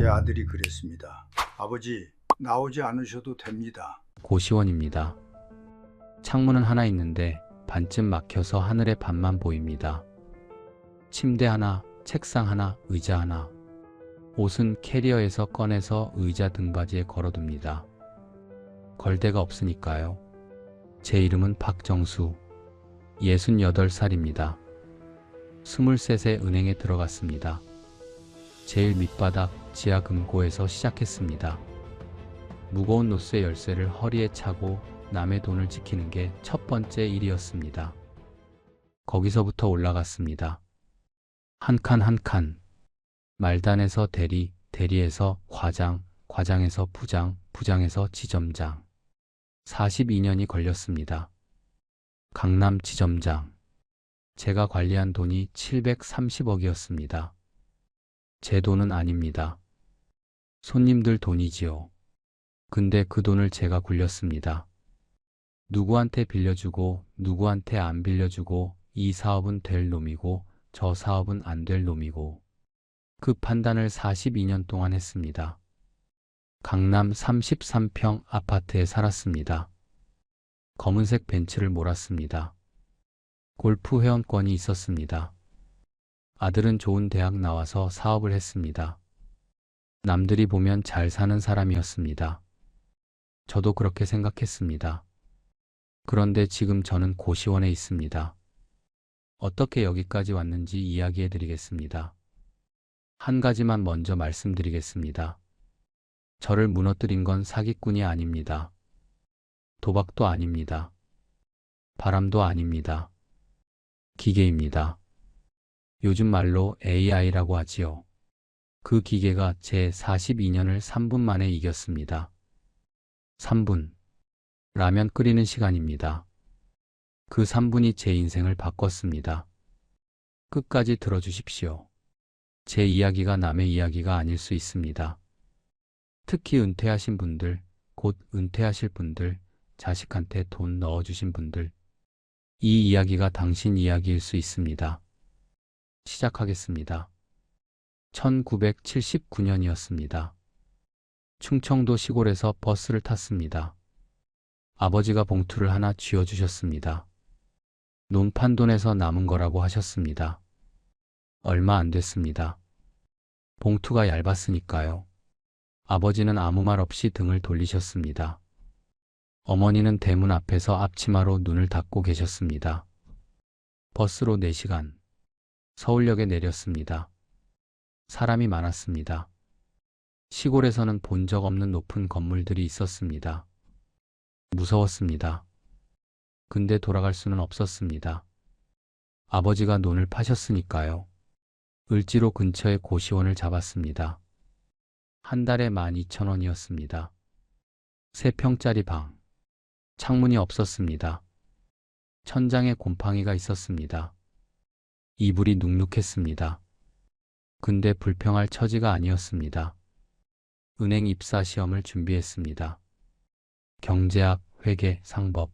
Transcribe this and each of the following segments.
제 아들이 그랬습니다. 아버지, 나오지 않으셔도 됩니다. 고시원입니다. 창문은 하나 있는데 반쯤 막혀서 하늘의 반만 보입니다. 침대 하나, 책상 하나, 의자 하나. 옷은 캐리어에서 꺼내서 의자 등받이에 걸어둡니다. 걸대가 없으니까요. 제 이름은 박정수. 68살입니다. 23세 은행에 들어갔습니다. 제일 밑바닥 지하 금고에서 시작했습니다. 무거운 노스의 열쇠를 허리에 차고 남의 돈을 지키는 게 첫 번째 일이었습니다. 거기서부터 올라갔습니다. 한 칸 한 칸. 말단에서 대리, 대리에서 과장, 과장에서 부장, 부장에서 지점장. 42년이 걸렸습니다. 강남 지점장. 제가 관리한 돈이 730억이었습니다. 제 돈은 아닙니다. 손님들 돈이지요. 근데 그 돈을 제가 굴렸습니다. 누구한테 빌려주고 누구한테 안 빌려주고 이 사업은 될 놈이고 저 사업은 안 될 놈이고 그 판단을 42년 동안 했습니다. 강남 33평 아파트에 살았습니다. 검은색 벤츠를 몰았습니다. 골프 회원권이 있었습니다. 아들은 좋은 대학 나와서 사업을 했습니다. 남들이 보면 잘 사는 사람이었습니다. 저도 그렇게 생각했습니다. 그런데 지금 저는 고시원에 있습니다. 어떻게 여기까지 왔는지 이야기해 드리겠습니다. 한 가지만 먼저 말씀드리겠습니다. 저를 무너뜨린 건 사기꾼이 아닙니다. 도박도 아닙니다. 바람도 아닙니다. 기계입니다. 요즘 말로 AI라고 하지요. 그 기계가 제 42년을 3분 만에 이겼습니다. 3분. 라면 끓이는 시간입니다. 그 3분이 제 인생을 바꿨습니다. 끝까지 들어주십시오. 제 이야기가 남의 이야기가 아닐 수 있습니다. 특히 은퇴하신 분들, 곧 은퇴하실 분들, 자식한테 돈 넣어주신 분들, 이 이야기가 당신 이야기일 수 있습니다. 시작하겠습니다. 1979년이었습니다. 충청도 시골에서 버스를 탔습니다. 아버지가 봉투를 하나 쥐어주셨습니다. 논판돈에서 남은 거라고 하셨습니다. 얼마 안 됐습니다. 봉투가 얇았으니까요. 아버지는 아무 말 없이 등을 돌리셨습니다. 어머니는 대문 앞에서 앞치마로 눈을 닫고 계셨습니다. 버스로 4시간. 서울역에 내렸습니다. 사람이 많았습니다. 시골에서는 본 적 없는 높은 건물들이 있었습니다. 무서웠습니다. 근데 돌아갈 수는 없었습니다. 아버지가 논을 파셨으니까요. 을지로 근처에 고시원을 잡았습니다. 한 달에 12,000원이었습니다. 3평짜리 방. 창문이 없었습니다. 천장에 곰팡이가 있었습니다. 이불이 눅눅했습니다. 근데 불평할 처지가 아니었습니다. 은행 입사 시험을 준비했습니다. 경제학, 회계, 상법.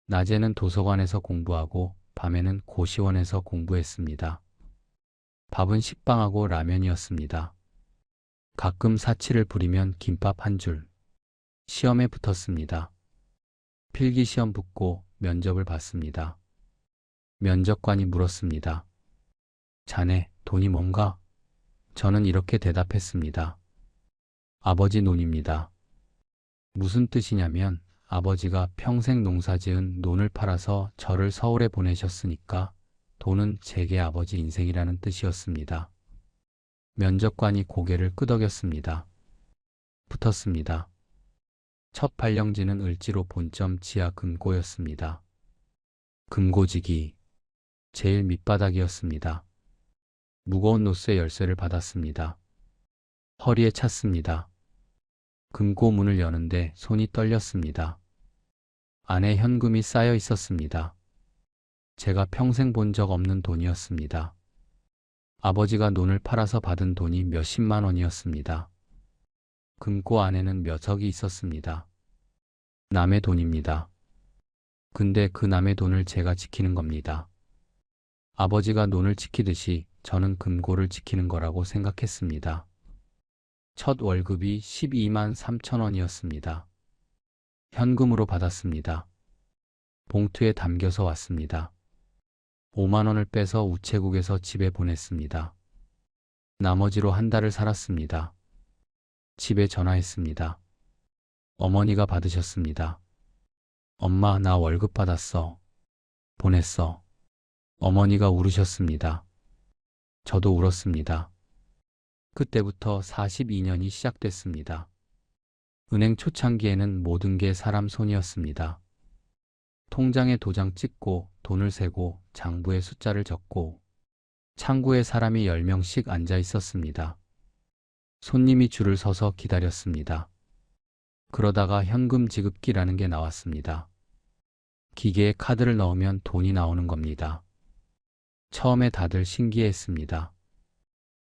낮에는 도서관에서 공부하고 밤에는 고시원에서 공부했습니다. 밥은 식빵하고 라면이었습니다. 가끔 사치를 부리면 김밥 한 줄. 시험에 붙었습니다. 필기시험 붙고 면접을 봤습니다. 면접관이 물었습니다. 자네, 돈이 뭔가? 저는 이렇게 대답했습니다. 아버지 논입니다. 무슨 뜻이냐면 아버지가 평생 농사지은 논을 팔아서 저를 서울에 보내셨으니까 돈은 제게 아버지 인생이라는 뜻이었습니다. 면접관이 고개를 끄덕였습니다. 붙었습니다. 첫 발령지는 을지로 본점 지하 금고였습니다. 금고지기. 제일 밑바닥이었습니다. 무거운 노스의 열쇠를 받았습니다. 허리에 찼습니다. 금고 문을 여는데 손이 떨렸습니다. 안에 현금이 쌓여 있었습니다. 제가 평생 본 적 없는 돈이었습니다. 아버지가 논을 팔아서 받은 돈이 몇십만 원이었습니다. 금고 안에는 몇 억이 있었습니다. 남의 돈입니다. 근데 그 남의 돈을 제가 지키는 겁니다. 아버지가 논을 지키듯이 저는 금고를 지키는 거라고 생각했습니다. 첫 월급이 12만 3천 원이었습니다. 현금으로 받았습니다. 봉투에 담겨서 왔습니다. 5만 원을 빼서 우체국에서 집에 보냈습니다. 나머지로 한 달을 살았습니다. 집에 전화했습니다. 어머니가 받으셨습니다. 엄마, 나 월급 받았어. 보냈어. 어머니가 울으셨습니다. 저도 울었습니다. 그때부터 42년이 시작됐습니다. 은행 초창기에는 모든 게 사람 손이었습니다. 통장에 도장 찍고 돈을 세고 장부에 숫자를 적고 창구에 사람이 10명씩 앉아 있었습니다. 손님이 줄을 서서 기다렸습니다. 그러다가 현금 지급기라는 게 나왔습니다. 기계에 카드를 넣으면 돈이 나오는 겁니다. 처음에 다들 신기해했습니다.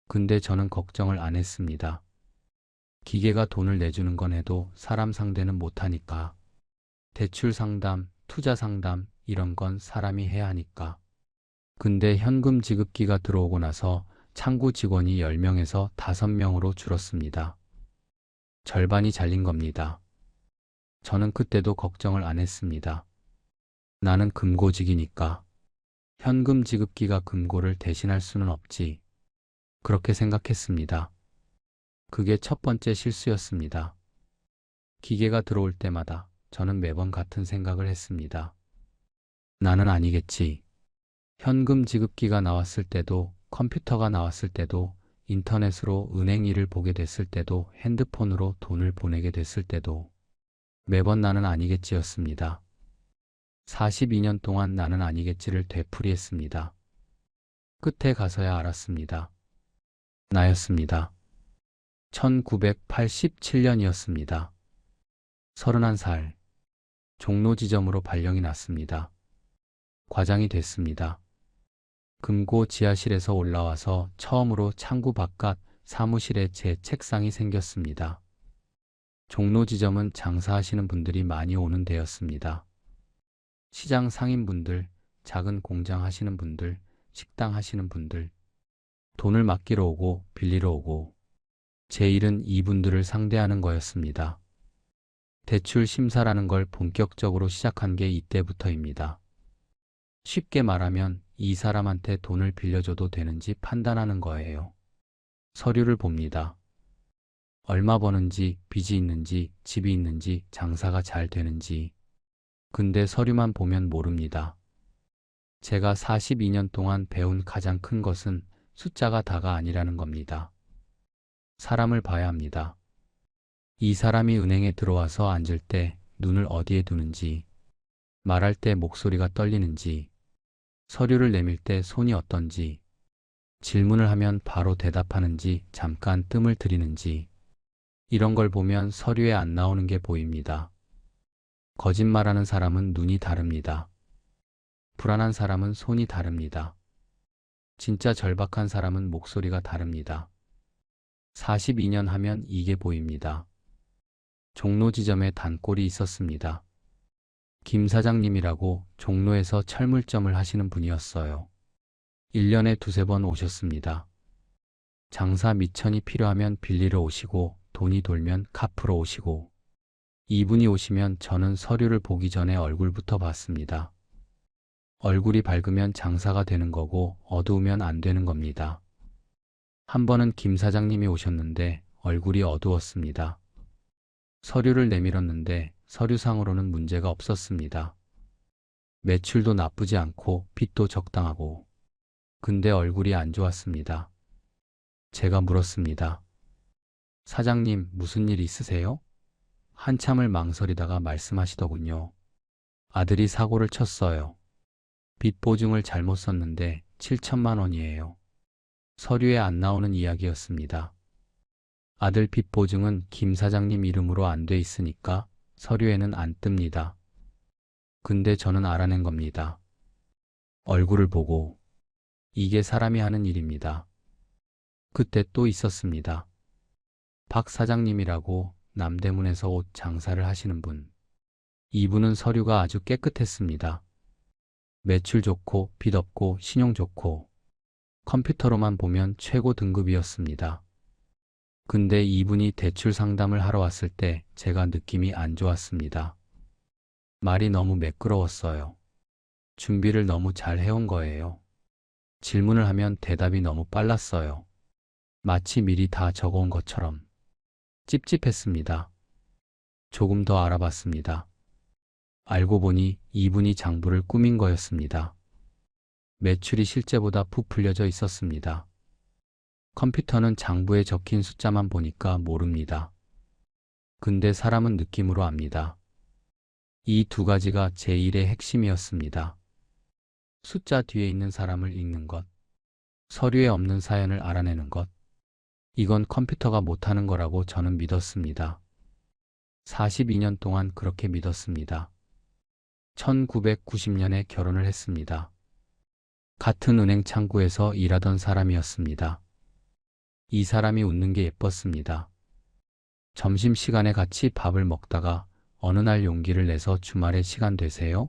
근데 저는 걱정을 안 했습니다. 기계가 돈을 내주는 건 해도 사람 상대는 못하니까. 대출 상담, 투자 상담 이런 건 사람이 해야 하니까. 근데 현금 지급기가 들어오고 나서 창구 직원이 10명에서 5명으로 줄었습니다. 절반이 잘린 겁니다. 저는 그때도 걱정을 안 했습니다. 나는 금고직이니까. 현금 지급기가 금고를 대신할 수는 없지. 그렇게 생각했습니다. 그게 첫 번째 실수였습니다. 기계가 들어올 때마다 저는 매번 같은 생각을 했습니다. 나는 아니겠지. 현금 지급기가 나왔을 때도, 컴퓨터가 나왔을 때도, 인터넷으로 은행 일을 보게 됐을 때도, 핸드폰으로 돈을 보내게 됐을 때도 매번 나는 아니겠지였습니다. 42년 동안 나는 아니겠지를 되풀이했습니다. 끝에 가서야 알았습니다. 나였습니다. 1987년이었습니다. 31살. 종로 지점으로 발령이 났습니다. 과장이 됐습니다. 금고 지하실에서 올라와서 처음으로 창구 바깥 사무실에 제 책상이 생겼습니다. 종로 지점은 장사하시는 분들이 많이 오는 데였습니다. 시장 상인분들, 작은 공장 하시는 분들, 식당 하시는 분들, 돈을 맡기러 오고 빌리러 오고, 제 일은 이분들을 상대하는 거였습니다. 대출 심사라는 걸 본격적으로 시작한 게 이때부터입니다. 쉽게 말하면 이 사람한테 돈을 빌려줘도 되는지 판단하는 거예요. 서류를 봅니다. 얼마 버는지, 빚이 있는지, 집이 있는지, 장사가 잘 되는지. 근데 서류만 보면 모릅니다. 제가 42년 동안 배운 가장 큰 것은 숫자가 다가 아니라는 겁니다. 사람을 봐야 합니다. 이 사람이 은행에 들어와서 앉을 때 눈을 어디에 두는지, 말할 때 목소리가 떨리는지, 서류를 내밀 때 손이 어떤지, 질문을 하면 바로 대답하는지 잠깐 뜸을 들이는지, 이런 걸 보면 서류에 안 나오는 게 보입니다. 거짓말하는 사람은 눈이 다릅니다. 불안한 사람은 손이 다릅니다. 진짜 절박한 사람은 목소리가 다릅니다. 42년 하면 이게 보입니다. 종로 지점에 단골이 있었습니다. 김 사장님이라고 종로에서 철물점을 하시는 분이었어요. 1년에 두세 번 오셨습니다. 장사 미천이 필요하면 빌리러 오시고 돈이 돌면 갚으러 오시고, 이분이 오시면 저는 서류를 보기 전에 얼굴부터 봤습니다. 얼굴이 밝으면 장사가 되는 거고 어두우면 안 되는 겁니다. 한 번은 김 사장님이 오셨는데 얼굴이 어두웠습니다. 서류를 내밀었는데 서류상으로는 문제가 없었습니다. 매출도 나쁘지 않고 빚도 적당하고. 근데 얼굴이 안 좋았습니다. 제가 물었습니다. 사장님, 무슨 일 있으세요? 한참을 망설이다가 말씀하시더군요. 아들이 사고를 쳤어요. 빚 보증을 잘못 썼는데 7천만 원이에요. 서류에 안 나오는 이야기였습니다. 아들 빚 보증은 김 사장님 이름으로 안 돼 있으니까 서류에는 안 뜹니다. 근데 저는 알아낸 겁니다. 얼굴을 보고. 이게 사람이 하는 일입니다. 그때 또 있었습니다. 박 사장님이라고 남대문에서 옷 장사를 하시는 분. 이분은 서류가 아주 깨끗했습니다. 매출 좋고 빚 없고 신용 좋고 컴퓨터로만 보면 최고 등급이었습니다. 근데 이분이 대출 상담을 하러 왔을 때 제가 느낌이 안 좋았습니다. 말이 너무 매끄러웠어요. 준비를 너무 잘 해온 거예요. 질문을 하면 대답이 너무 빨랐어요. 마치 미리 다 적어온 것처럼. 찝찝했습니다. 조금 더 알아봤습니다. 알고 보니 이분이 장부를 꾸민 거였습니다. 매출이 실제보다 부풀려져 있었습니다. 컴퓨터는 장부에 적힌 숫자만 보니까 모릅니다. 근데 사람은 느낌으로 압니다. 이 두 가지가 제 일의 핵심이었습니다. 숫자 뒤에 있는 사람을 읽는 것, 서류에 없는 사연을 알아내는 것. 이건 컴퓨터가 못하는 거라고 저는 믿었습니다. 42년 동안 그렇게 믿었습니다. 1990년에 결혼을 했습니다. 같은 은행 창구에서 일하던 사람이었습니다. 이 사람이 웃는 게 예뻤습니다. 점심시간에 같이 밥을 먹다가 어느 날 용기를 내서 주말에 시간 되세요?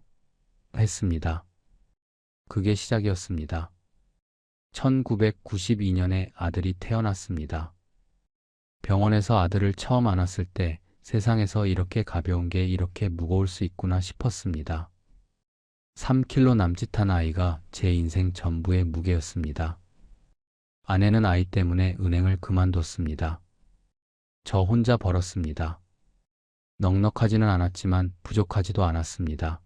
했습니다. 그게 시작이었습니다. 1992년에 아들이 태어났습니다. 병원에서 아들을 처음 안았을 때 세상에서 이렇게 가벼운 게 이렇게 무거울 수 있구나 싶었습니다. 3kg 남짓한 아이가 제 인생 전부의 무게였습니다. 아내는 아이 때문에 은행을 그만뒀습니다. 저 혼자 벌었습니다. 넉넉하지는 않았지만 부족하지도 않았습니다.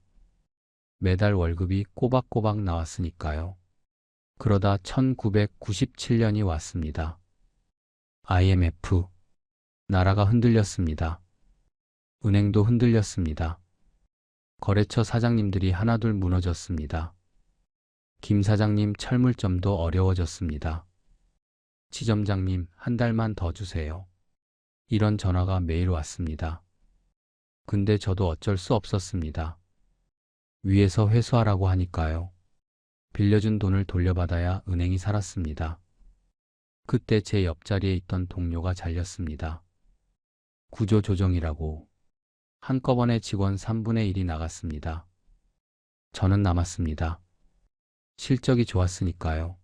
매달 월급이 꼬박꼬박 나왔으니까요. 그러다 1997년이 왔습니다. IMF. 나라가 흔들렸습니다. 은행도 흔들렸습니다. 거래처 사장님들이 하나둘 무너졌습니다. 김 사장님 철물점도 어려워졌습니다. 지점장님 한 달만 더 주세요. 이런 전화가 매일 왔습니다. 근데 저도 어쩔 수 없었습니다. 위에서 회수하라고 하니까요. 빌려준 돈을 돌려받아야 은행이 살았습니다. 그때 제 옆자리에 있던 동료가 잘렸습니다. 구조조정이라고. 한꺼번에 직원 3분의 1이 나갔습니다. 저는 남았습니다. 실적이 좋았으니까요.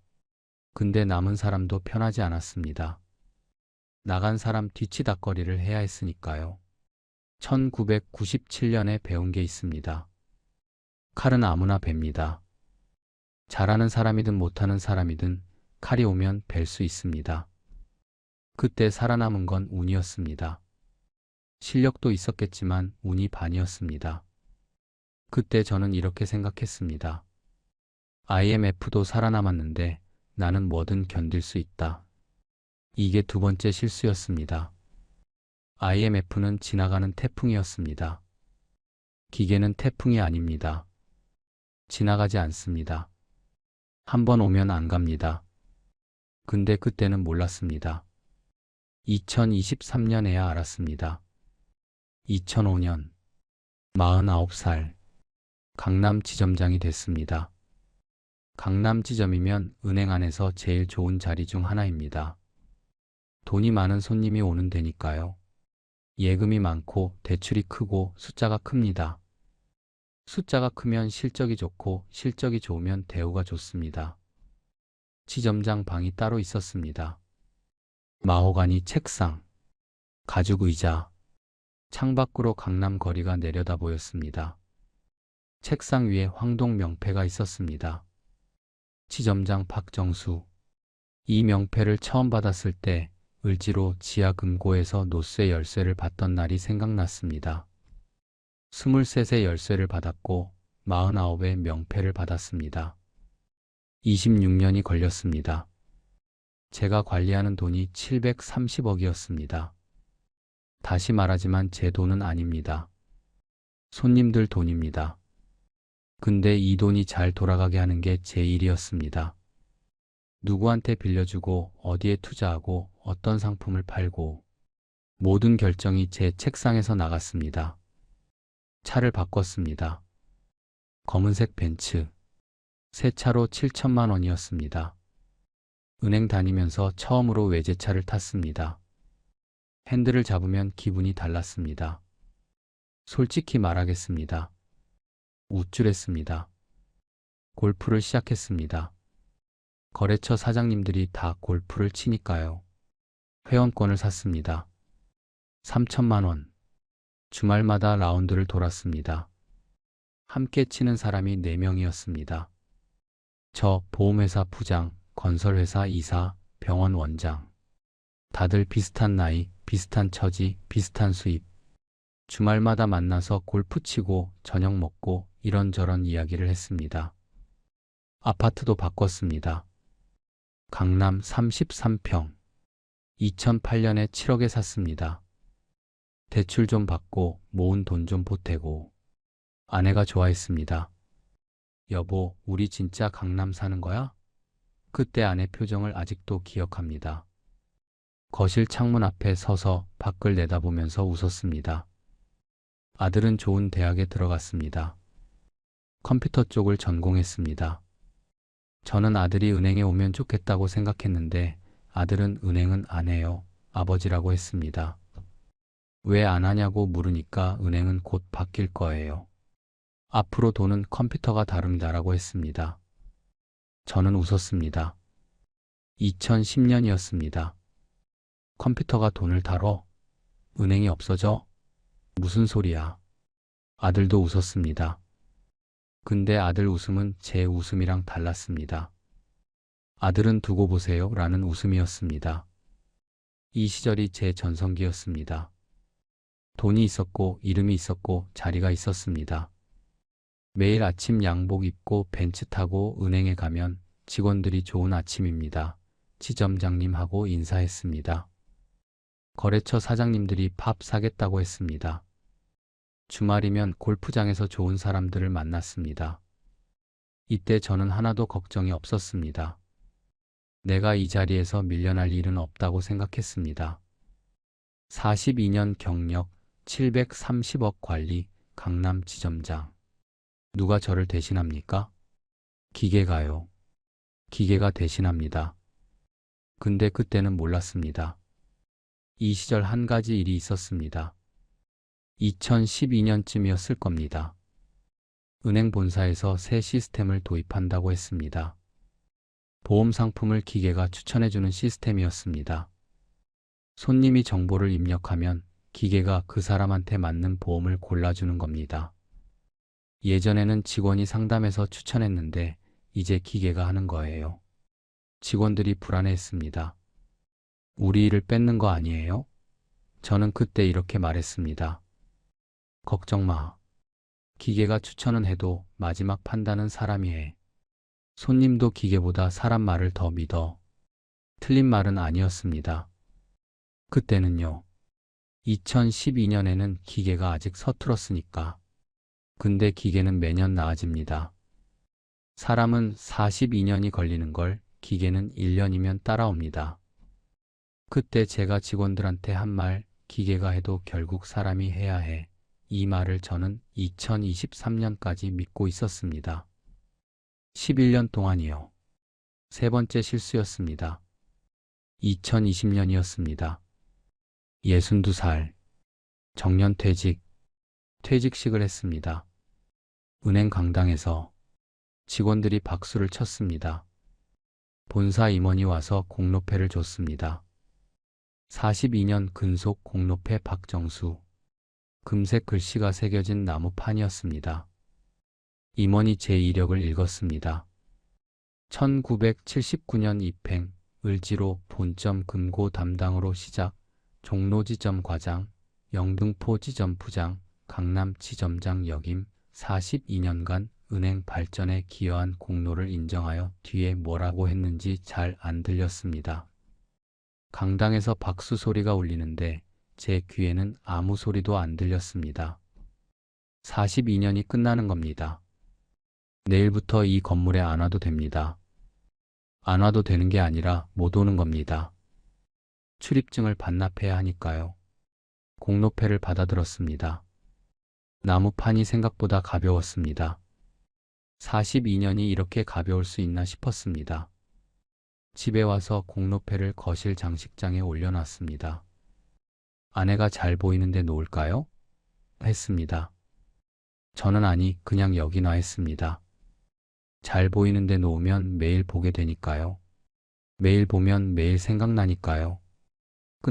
근데 남은 사람도 편하지 않았습니다. 나간 사람 뒤치다꺼리를 해야 했으니까요. 1997년에 배운 게 있습니다. 칼은 아무나 벨니다. 잘하는 사람이든 못하는 사람이든 칼이 오면 벨 수 있습니다. 그때 살아남은 건 운이었습니다. 실력도 있었겠지만 운이 반이었습니다. 그때 저는 이렇게 생각했습니다. IMF도 살아남았는데 나는 뭐든 견딜 수 있다. 이게 두 번째 실수였습니다. IMF는 지나가는 태풍이었습니다. 기계는 태풍이 아닙니다. 지나가지 않습니다. 한번 오면 안 갑니다. 근데 그때는 몰랐습니다. 2023년에야 알았습니다. 2005년 49살 강남 지점장이 됐습니다. 강남 지점이면 은행 안에서 제일 좋은 자리 중 하나입니다. 돈이 많은 손님이 오는 데니까요. 예금이 많고 대출이 크고 숫자가 큽니다. 숫자가 크면 실적이 좋고 실적이 좋으면 대우가 좋습니다. 지점장 방이 따로 있었습니다. 마호가니 책상, 가죽 의자, 창밖으로 강남 거리가 내려다 보였습니다. 책상 위에 황동 명패가 있었습니다. 지점장 박정수. 이 명패를 처음 받았을 때 을지로 지하 금고에서 노쇠 열쇠를 받던 날이 생각났습니다. 23세 열쇠를 받았고 49의 명패를 받았습니다. 26년이 걸렸습니다. 제가 관리하는 돈이 730억이었습니다. 다시 말하지만 제 돈은 아닙니다. 손님들 돈입니다. 근데 이 돈이 잘 돌아가게 하는 게 제 일이었습니다. 누구한테 빌려주고 어디에 투자하고 어떤 상품을 팔고 모든 결정이 제 책상에서 나갔습니다. 차를 바꿨습니다. 검은색 벤츠. 새 차로 7천만 원이었습니다. 은행 다니면서 처음으로 외제차를 탔습니다. 핸들을 잡으면 기분이 달랐습니다. 솔직히 말하겠습니다. 우쭐했습니다. 골프를 시작했습니다. 거래처 사장님들이 다 골프를 치니까요. 회원권을 샀습니다. 3천만 원. 주말마다 라운드를 돌았습니다. 함께 치는 사람이 4명이었습니다. 저, 보험회사 부장, 건설회사 이사, 병원 원장. 다들 비슷한 나이, 비슷한 처지, 비슷한 수입. 주말마다 만나서 골프 치고 저녁 먹고 이런저런 이야기를 했습니다. 아파트도 바꿨습니다. 강남 33평. 2008년에 7억에 샀습니다. 대출 좀 받고 모은 돈 좀 보태고. 아내가 좋아했습니다. 여보, 우리 진짜 강남 사는 거야? 그때 아내 표정을 아직도 기억합니다. 거실 창문 앞에 서서 밖을 내다보면서 웃었습니다. 아들은 좋은 대학에 들어갔습니다. 컴퓨터 쪽을 전공했습니다. 저는 아들이 은행에 오면 좋겠다고 생각했는데 아들은 은행은 안 해요. 아버지라고 했습니다. 왜 안 하냐고 물으니까 은행은 곧 바뀔 거예요. 앞으로 돈은 컴퓨터가 다룹니다라고 했습니다. 저는 웃었습니다. 2010년이었습니다. 컴퓨터가 돈을 다뤄? 은행이 없어져? 무슨 소리야? 아들도 웃었습니다. 근데 아들 웃음은 제 웃음이랑 달랐습니다. 아들은 두고 보세요 라는 웃음이었습니다. 이 시절이 제 전성기였습니다. 돈이 있었고 이름이 있었고 자리가 있었습니다. 매일 아침 양복 입고 벤츠 타고 은행에 가면 직원들이 좋은 아침입니다. 지점장님 하고 인사했습니다. 거래처 사장님들이 밥 사겠다고 했습니다. 주말이면 골프장에서 좋은 사람들을 만났습니다. 이때 저는 하나도 걱정이 없었습니다. 내가 이 자리에서 밀려날 일은 없다고 생각했습니다. 42년 경력, 730억 관리, 강남 지점장. 누가 저를 대신합니까? 기계가요. 기계가 대신합니다. 근데 그때는 몰랐습니다. 이 시절 한 가지 일이 있었습니다. 2012년쯤이었을 겁니다. 은행 본사에서 새 시스템을 도입한다고 했습니다. 보험 상품을 기계가 추천해주는 시스템이었습니다. 손님이 정보를 입력하면 기계가 그 사람한테 맞는 보험을 골라주는 겁니다. 예전에는 직원이 상담해서 추천했는데 이제 기계가 하는 거예요. 직원들이 불안해했습니다. 우리 일을 뺏는 거 아니에요? 저는 그때 이렇게 말했습니다. 걱정 마. 기계가 추천은 해도 마지막 판단은 사람이 해. 손님도 기계보다 사람 말을 더 믿어. 틀린 말은 아니었습니다. 그때는요. 2012년에는 기계가 아직 서툴었으니까. 근데 기계는 매년 나아집니다. 사람은 42년이 걸리는 걸 기계는 1년이면 따라옵니다. 그때 제가 직원들한테 한 말, 기계가 해도 결국 사람이 해야 해. 이 말을 저는 2023년까지 믿고 있었습니다. 11년 동안이요. 세 번째 실수였습니다. 2020년이었습니다. 62살. 정년퇴직. 퇴직식을 했습니다. 은행 강당에서 직원들이 박수를 쳤습니다. 본사 임원이 와서 공로패를 줬습니다. 42년 근속 공로패 박정수. 금색 글씨가 새겨진 나무판이었습니다. 임원이 제 이력을 읽었습니다. 1979년 입행, 을지로 본점 금고 담당으로 시작, 종로지점 과장, 영등포 지점 부장, 강남 지점장 역임, 42년간 은행 발전에 기여한 공로를 인정하여 뒤에 뭐라고 했는지 잘 안 들렸습니다. 강당에서 박수 소리가 울리는데 제 귀에는 아무 소리도 안 들렸습니다. 42년이 끝나는 겁니다. 내일부터 이 건물에 안 와도 됩니다. 안 와도 되는 게 아니라 못 오는 겁니다. 출입증을 반납해야 하니까요. 공로패를 받아들었습니다. 나무판이 생각보다 가벼웠습니다. 42년이 이렇게 가벼울 수 있나 싶었습니다. 집에 와서 공로패를 거실 장식장에 올려놨습니다. 아내가 잘 보이는데 놓을까요? 했습니다. 저는 아니, 그냥 여기나 했습니다. 잘 보이는데 놓으면 매일 보게 되니까요. 매일 보면 매일 생각나니까요.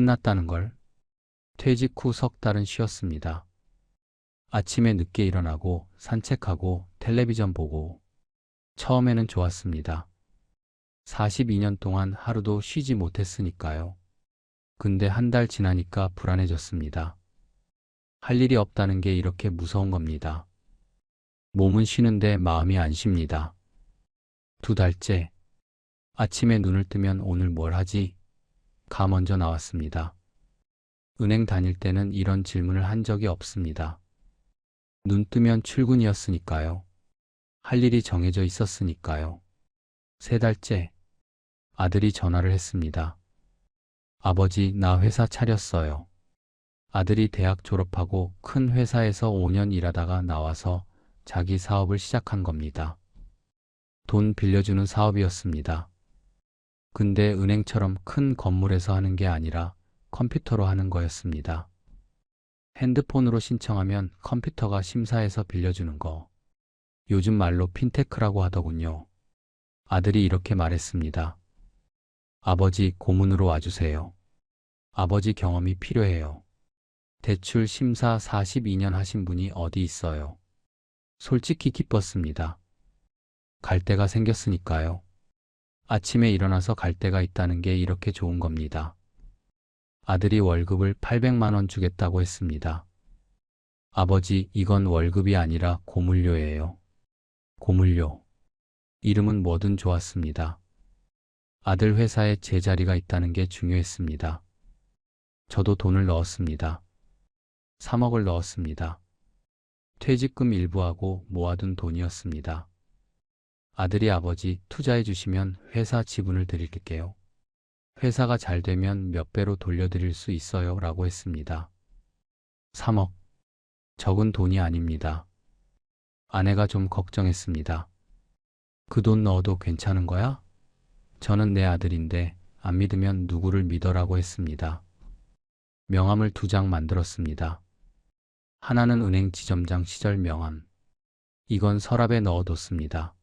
끝났다는 걸. 퇴직 후 석 달은 쉬었습니다. 아침에 늦게 일어나고 산책하고 텔레비전 보고. 처음에는 좋았습니다. 42년 동안 하루도 쉬지 못했으니까요. 근데 한 달 지나니까 불안해졌습니다. 할 일이 없다는 게 이렇게 무서운 겁니다. 몸은 쉬는데 마음이 안 쉽니다. 2달째. 아침에 눈을 뜨면 오늘 뭘 하지? 가 먼저 나왔습니다. 은행 다닐 때는 이런 질문을 한 적이 없습니다. 눈 뜨면 출근이었으니까요. 할 일이 정해져 있었으니까요. 3달째. 아들이 전화를 했습니다. 아버지, 나 회사 차렸어요. 아들이 대학 졸업하고 큰 회사에서 5년 일하다가 나와서 자기 사업을 시작한 겁니다. 돈 빌려주는 사업이었습니다. 근데 은행처럼 큰 건물에서 하는 게 아니라 컴퓨터로 하는 거였습니다. 핸드폰으로 신청하면 컴퓨터가 심사해서 빌려주는 거. 요즘 말로 핀테크라고 하더군요. 아들이 이렇게 말했습니다. 아버지, 고문으로 와주세요. 아버지 경험이 필요해요. 대출 심사 42년 하신 분이 어디 있어요? 솔직히 기뻤습니다. 갈 데가 생겼으니까요. 아침에 일어나서 갈 데가 있다는 게 이렇게 좋은 겁니다. 아들이 월급을 800만 원 주겠다고 했습니다. 아버지, 이건 월급이 아니라 고물료예요. 고물료. 이름은 뭐든 좋았습니다. 아들 회사에 제 자리가 있다는 게 중요했습니다. 저도 돈을 넣었습니다. 3억을 넣었습니다. 퇴직금 일부하고 모아둔 돈이었습니다. 아들이 아버지 투자해 주시면 회사 지분을 드릴게요. 회사가 잘 되면 몇 배로 돌려드릴 수 있어요 라고 했습니다. 3억. 적은 돈이 아닙니다. 아내가 좀 걱정했습니다. 그 돈 넣어도 괜찮은 거야? 저는 내 아들인데 안 믿으면 누구를 믿어라고 했습니다. 명함을 2장 만들었습니다. 하나는 은행 지점장 시절 명함. 이건 서랍에 넣어뒀습니다.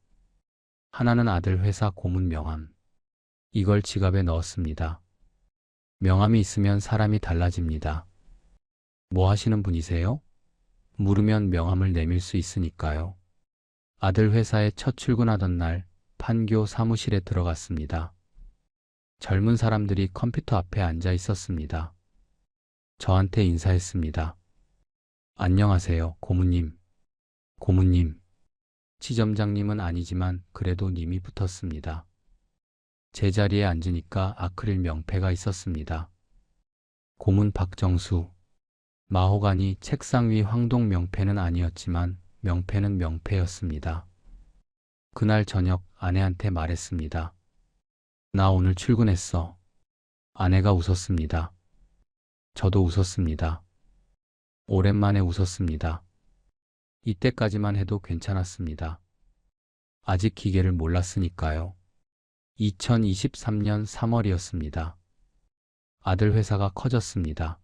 하나는 아들 회사 고문 명함. 이걸 지갑에 넣었습니다. 명함이 있으면 사람이 달라집니다. 뭐 하시는 분이세요? 물으면 명함을 내밀 수 있으니까요. 아들 회사에 첫 출근하던 날 판교 사무실에 들어갔습니다. 젊은 사람들이 컴퓨터 앞에 앉아 있었습니다. 저한테 인사했습니다. 안녕하세요, 고문님. 고문님. 지점장님은 아니지만 그래도 님이 붙었습니다. 제 자리에 앉으니까 아크릴 명패가 있었습니다. 고문 박정수. 마호가니 책상 위 황동 명패는 아니었지만 명패는 명패였습니다. 그날 저녁 아내한테 말했습니다. 나 오늘 출근했어. 아내가 웃었습니다. 저도 웃었습니다. 오랜만에 웃었습니다. 이때까지만 해도 괜찮았습니다. 아직 기계를 몰랐으니까요. 2023년 3월이었습니다. 아들 회사가 커졌습니다.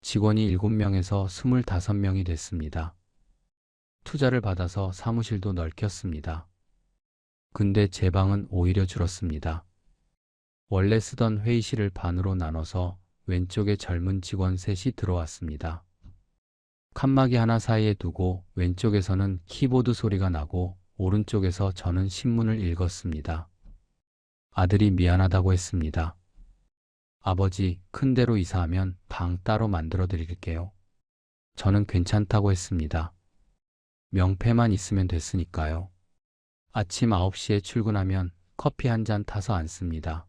직원이 7명에서 25명이 됐습니다. 투자를 받아서 사무실도 넓혔습니다. 근데 제 방은 오히려 줄었습니다. 원래 쓰던 회의실을 반으로 나눠서 왼쪽에 젊은 직원 셋이 들어왔습니다. 칸막이 하나 사이에 두고 왼쪽에서는 키보드 소리가 나고 오른쪽에서 저는 신문을 읽었습니다. 아들이 미안하다고 했습니다. 아버지, 큰 데로 이사하면 방 따로 만들어 드릴게요. 저는 괜찮다고 했습니다. 명패만 있으면 됐으니까요. 아침 9시에 출근하면 커피 한 잔 타서 앉습니다.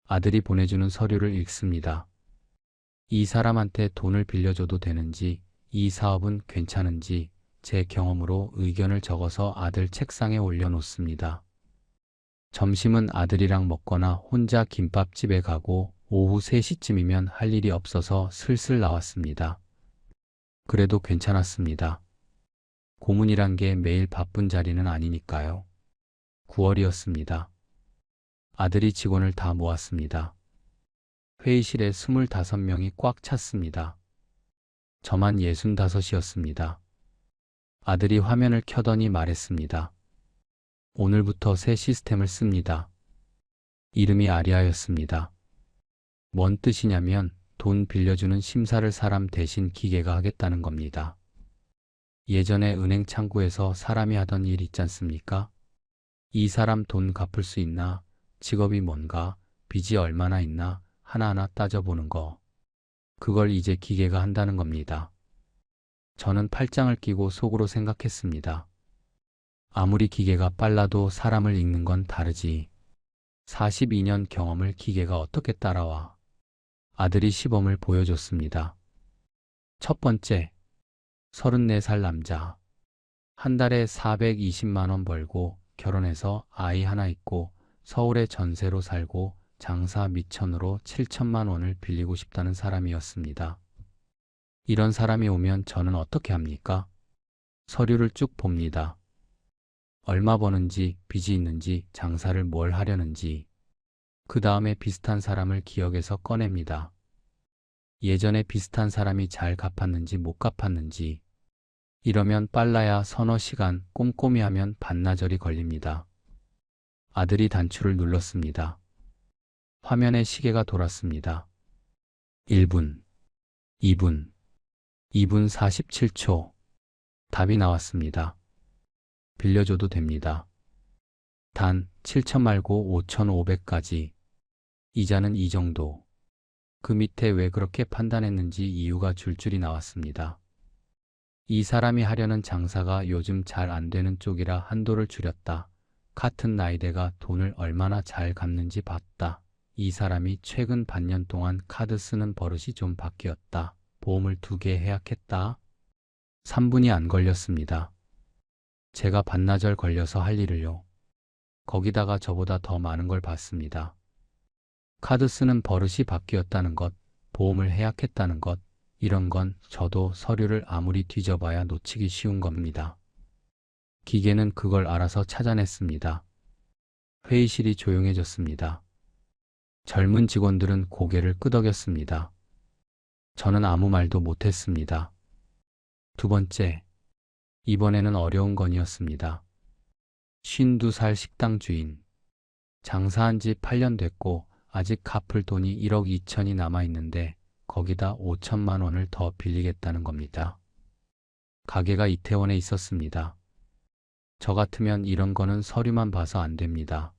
아들이 보내주는 서류를 읽습니다. 이 사람한테 돈을 빌려줘도 되는지, 이 사업은 괜찮은지 제 경험으로 의견을 적어서 아들 책상에 올려놓습니다. 점심은 아들이랑 먹거나 혼자 김밥집에 가고 오후 3시쯤이면 할 일이 없어서 슬슬 나왔습니다. 그래도 괜찮았습니다. 고문이란 게 매일 바쁜 자리는 아니니까요. 9월이었습니다. 아들이 직원을 다 모았습니다. 회의실에 25명이 꽉 찼습니다. 저만 65이었습니다. 아들이 화면을 켜더니 말했습니다. 오늘부터 새 시스템을 씁니다. 이름이 아리아였습니다. 뭔 뜻이냐면 돈 빌려주는 심사를 사람 대신 기계가 하겠다는 겁니다. 예전에 은행 창구에서 사람이 하던 일 있지 않습니까? 이 사람 돈 갚을 수 있나? 직업이 뭔가? 빚이 얼마나 있나? 하나하나 따져보는 거. 그걸 이제 기계가 한다는 겁니다. 저는 팔짱을 끼고 속으로 생각했습니다. 아무리 기계가 빨라도 사람을 읽는 건 다르지. 42년 경험을 기계가 어떻게 따라와? 아들이 시범을 보여줬습니다. 첫 번째, 34살 남자. 한 달에 420만 원 벌고 결혼해서 아이 하나 있고 서울에 전세로 살고 장사 미천으로 7천만 원을 빌리고 싶다는 사람이었습니다. 이런 사람이 오면 저는 어떻게 합니까? 서류를 쭉 봅니다. 얼마 버는지, 빚이 있는지, 장사를 뭘 하려는지. 그 다음에 비슷한 사람을 기억해서 꺼냅니다. 예전에 비슷한 사람이 잘 갚았는지 못 갚았는지. 이러면 빨라야 서너 시간, 꼼꼼히 하면 반나절이 걸립니다. 아들이 단추를 눌렀습니다. 화면에 시계가 돌았습니다. 1분, 2분, 2분 47초. 답이 나왔습니다. 빌려줘도 됩니다. 단 7천 말고 5,500까지. 이자는 이 정도. 그 밑에 왜 그렇게 판단했는지 이유가 줄줄이 나왔습니다. 이 사람이 하려는 장사가 요즘 잘 안 되는 쪽이라 한도를 줄였다. 같은 나이대가 돈을 얼마나 잘 갚는지 봤다. 이 사람이 최근 반년 동안 카드 쓰는 버릇이 좀 바뀌었다. 보험을 2개 해약했다. 3분이 안 걸렸습니다. 제가 반나절 걸려서 할 일을요. 거기다가 저보다 더 많은 걸 봤습니다. 카드 쓰는 버릇이 바뀌었다는 것, 보험을 해약했다는 것, 이런 건 저도 서류를 아무리 뒤져봐야 놓치기 쉬운 겁니다. 기계는 그걸 알아서 찾아냈습니다. 회의실이 조용해졌습니다. 젊은 직원들은 고개를 끄덕였습니다. 저는 아무 말도 못했습니다. 두 번째, 이번에는 어려운 건이었습니다. 52살 식당 주인. 장사한 지 8년 됐고 아직 갚을 돈이 1억 2천이 남아있는데 거기다 5천만 원을 더 빌리겠다는 겁니다. 가게가 이태원에 있었습니다. 저 같으면 이런 거는 서류만 봐서 안 됩니다.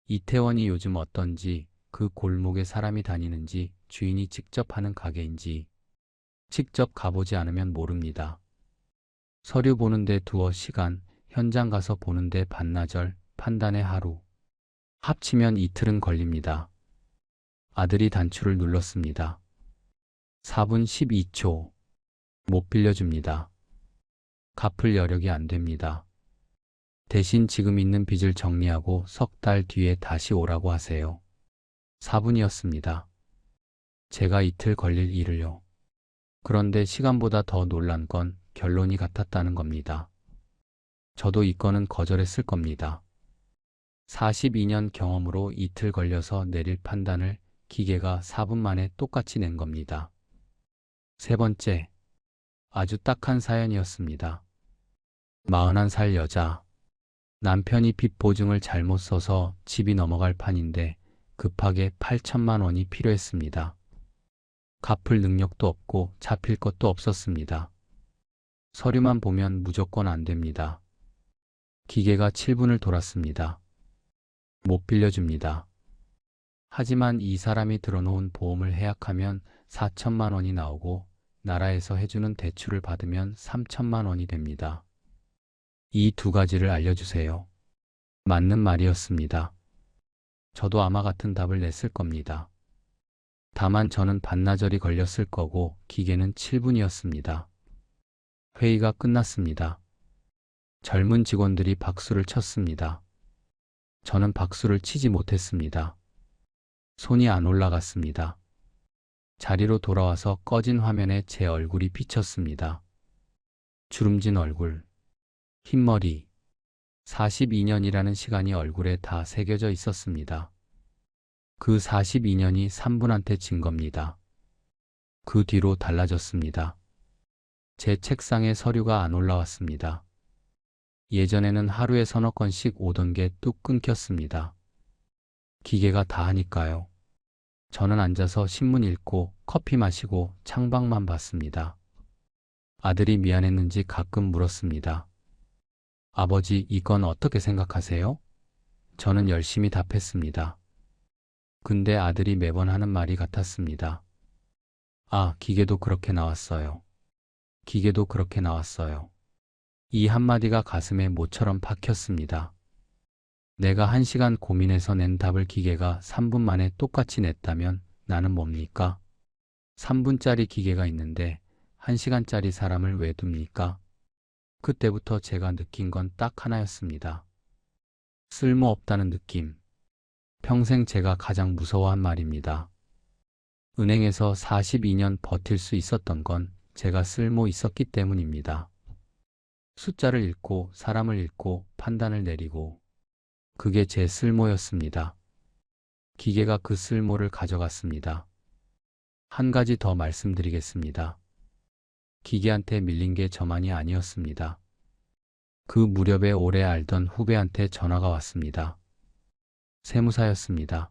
이태원이 요즘 어떤지, 그 골목에 사람이 다니는지, 주인이 직접 하는 가게인지 직접 가보지 않으면 모릅니다. 서류 보는데 두어 시간, 현장 가서 보는데 반나절, 판단에 하루. 합치면 이틀은 걸립니다. 아들이 단추를 눌렀습니다. 4분 12초. 못 빌려줍니다. 갚을 여력이 안 됩니다. 대신 지금 있는 빚을 정리하고 석 달 뒤에 다시 오라고 하세요. 4분이었습니다. 제가 이틀 걸릴 일을요. 그런데 시간보다 더 놀란 건 결론이 같았다는 겁니다. 저도 이 건은 거절했을 겁니다. 42년 경험으로 이틀 걸려서 내릴 판단을 기계가 4분 만에 똑같이 낸 겁니다. 세 번째, 아주 딱한 사연이었습니다. 41살 여자. 남편이 빚 보증을 잘못 써서 집이 넘어갈 판인데 급하게 8천만 원이 필요했습니다. 갚을 능력도 없고 잡힐 것도 없었습니다. 서류만 보면 무조건 안 됩니다. 기계가 7분을 돌았습니다. 못 빌려줍니다. 하지만 이 사람이 들어놓은 보험을 해약하면 4천만 원이 나오고 나라에서 해주는 대출을 받으면 3천만 원이 됩니다. 이 두 가지를 알려주세요. 맞는 말이었습니다. 저도 아마 같은 답을 냈을 겁니다. 다만 저는 반나절이 걸렸을 거고 기계는 7분이었습니다. 회의가 끝났습니다. 젊은 직원들이 박수를 쳤습니다. 저는 박수를 치지 못했습니다. 손이 안 올라갔습니다. 자리로 돌아와서 꺼진 화면에 제 얼굴이 비쳤습니다. 주름진 얼굴, 흰머리, 42년이라는 시간이 얼굴에 다 새겨져 있었습니다. 그 42년이 3분한테 진 겁니다. 그 뒤로 달라졌습니다. 제 책상에 서류가 안 올라왔습니다. 예전에는 하루에 서너 건씩 오던 게 뚝 끊겼습니다. 기계가 다 하니까요. 저는 앉아서 신문 읽고 커피 마시고 창밖만 봤습니다. 아들이 미안했는지 가끔 물었습니다. 아버지, 이건 어떻게 생각하세요? 저는 열심히 답했습니다. 근데 아들이 매번 하는 말이 같았습니다. 아, 기계도 그렇게 나왔어요. 기계도 그렇게 나왔어요. 이 한마디가 가슴에 모처럼 박혔습니다. 내가 1시간 고민해서 낸 답을 기계가 3분 만에 똑같이 냈다면 나는 뭡니까? 3분짜리 기계가 있는데 1시간짜리 사람을 왜 둡니까? 그때부터 제가 느낀 건 딱 하나였습니다. 쓸모없다는 느낌. 평생 제가 가장 무서워한 말입니다. 은행에서 42년 버틸 수 있었던 건 제가 쓸모 있었기 때문입니다. 숫자를 읽고 사람을 읽고 판단을 내리고 그게 제 쓸모였습니다. 기계가 그 쓸모를 가져갔습니다. 한 가지 더 말씀드리겠습니다. 기계한테 밀린 게 저만이 아니었습니다. 그 무렵에 오래 알던 후배한테 전화가 왔습니다. 세무사였습니다.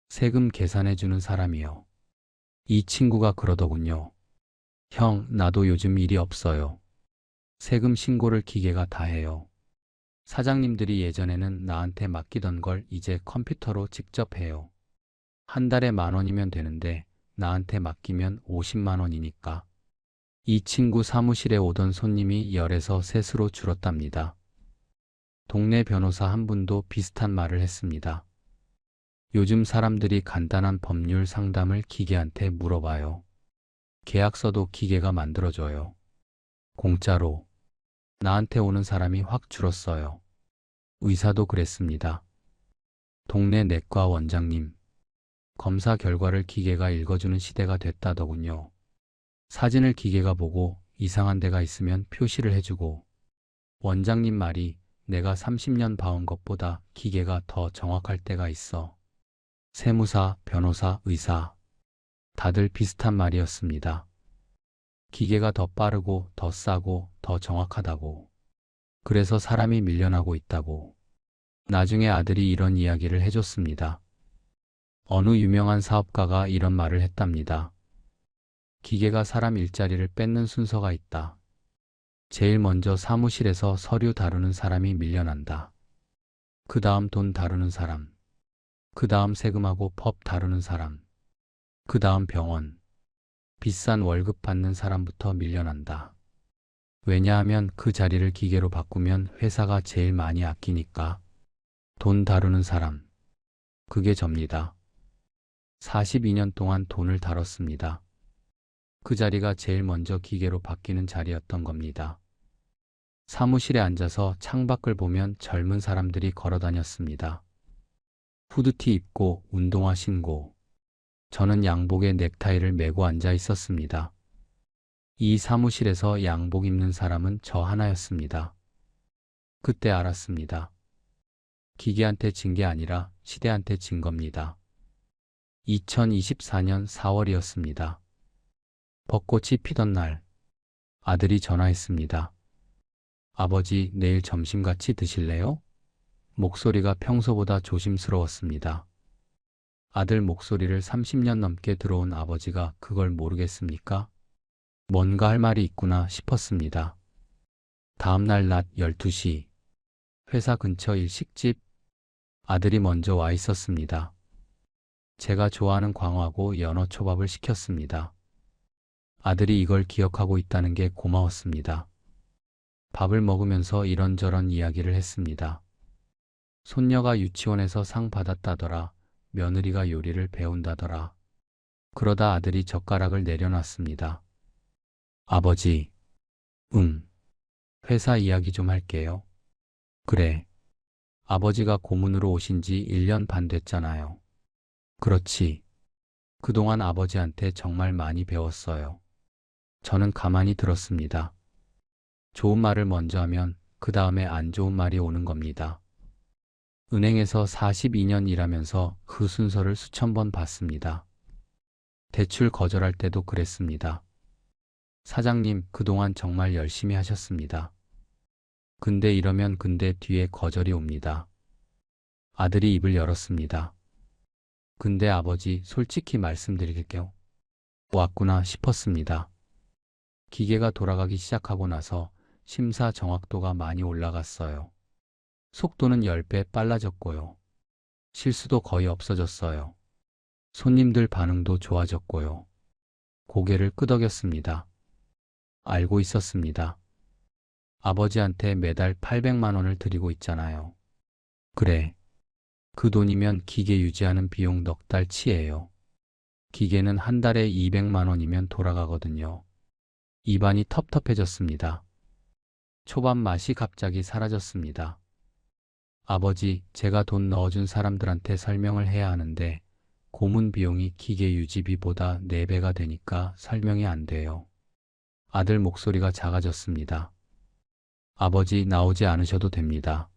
세금 계산해주는 사람이요. 이 친구가 그러더군요. 형, 나도 요즘 일이 없어요. 세금 신고를 기계가 다 해요. 사장님들이 예전에는 나한테 맡기던 걸 이제 컴퓨터로 직접 해요. 한 달에 10,000원이면 되는데 나한테 맡기면 50만 원이니까. 이 친구 사무실에 오던 손님이 10에서 3로 줄었답니다. 동네 변호사 한 분도 비슷한 말을 했습니다. 요즘 사람들이 간단한 법률 상담을 기계한테 물어봐요. 계약서도 기계가 만들어줘요. 공짜로. 나한테 오는 사람이 확 줄었어요. 의사도 그랬습니다. 동네 내과 원장님. 검사 결과를 기계가 읽어주는 시대가 됐다더군요. 사진을 기계가 보고 이상한 데가 있으면 표시를 해주고 원장님 말이 내가 30년 봐온 것보다 기계가 더 정확할 때가 있어. 세무사, 변호사, 의사 다들 비슷한 말이었습니다. 기계가 더 빠르고 더 싸고 더 정확하다고. 그래서 사람이 밀려나고 있다고. 나중에 아들이 이런 이야기를 해줬습니다. 어느 유명한 사업가가 이런 말을 했답니다. 기계가 사람 일자리를 뺏는 순서가 있다. 제일 먼저 사무실에서 서류 다루는 사람이 밀려난다. 그 다음 돈 다루는 사람. 그 다음 세금하고 법 다루는 사람. 그 다음 병원. 비싼 월급 받는 사람부터 밀려난다. 왜냐하면 그 자리를 기계로 바꾸면 회사가 제일 많이 아끼니까. 돈 다루는 사람. 그게 접니다. 42년 동안 돈을 다뤘습니다. 그 자리가 제일 먼저 기계로 바뀌는 자리였던 겁니다. 사무실에 앉아서 창밖을 보면 젊은 사람들이 걸어 다녔습니다. 후드티 입고 운동화 신고. 저는 양복에 넥타이를 메고 앉아 있었습니다. 이 사무실에서 양복 입는 사람은 저 하나였습니다. 그때 알았습니다. 기계한테 진 게 아니라 시대한테 진 겁니다. 2024년 4월이었습니다. 벚꽃이 피던 날, 아들이 전화했습니다. 아버지, 내일 점심 같이 드실래요? 목소리가 평소보다 조심스러웠습니다. 아들 목소리를 30년 넘게 들어온 아버지가 그걸 모르겠습니까? 뭔가 할 말이 있구나 싶었습니다. 다음날 낮 12시, 회사 근처 일식집, 아들이 먼저 와 있었습니다. 제가 좋아하는 광어하고 연어 초밥을 시켰습니다. 아들이 이걸 기억하고 있다는 게 고마웠습니다. 밥을 먹으면서 이런저런 이야기를 했습니다. 손녀가 유치원에서 상 받았다더라. 며느리가 요리를 배운다더라. 그러다 아들이 젓가락을 내려놨습니다. 아버지, 회사 이야기 좀 할게요. 그래. 아버지가 고문으로 오신 지 1년 반 됐잖아요. 그렇지. 그동안 아버지한테 정말 많이 배웠어요. 저는 가만히 들었습니다. 좋은 말을 먼저 하면 그 다음에 안 좋은 말이 오는 겁니다. 은행에서 42년 일하면서 그 순서를 수천 번 봤습니다. 대출 거절할 때도 그랬습니다. 사장님, 그동안 정말 열심히 하셨습니다. 근데 이러면 근데 뒤에 거절이 옵니다. 아들이 입을 열었습니다. 근데 아버지, 솔직히 말씀드릴게요. 왔구나 싶었습니다. 기계가 돌아가기 시작하고 나서 심사 정확도가 많이 올라갔어요. 속도는 10배 빨라졌고요. 실수도 거의 없어졌어요. 손님들 반응도 좋아졌고요. 고개를 끄덕였습니다. 알고 있었습니다. 아버지한테 매달 800만 원을 드리고 있잖아요. 그래. 그 돈이면 기계 유지하는 비용 넉 달치예요. 기계는 한 달에 200만 원이면 돌아가거든요. 입안이 텁텁해졌습니다. 초밥 맛이 갑자기 사라졌습니다. 아버지, 제가 돈 넣어준 사람들한테 설명을 해야 하는데 고문 비용이 기계 유지비보다 4배가 되니까 설명이 안 돼요. 아들 목소리가 작아졌습니다. 아버지, 나오지 않으셔도 됩니다.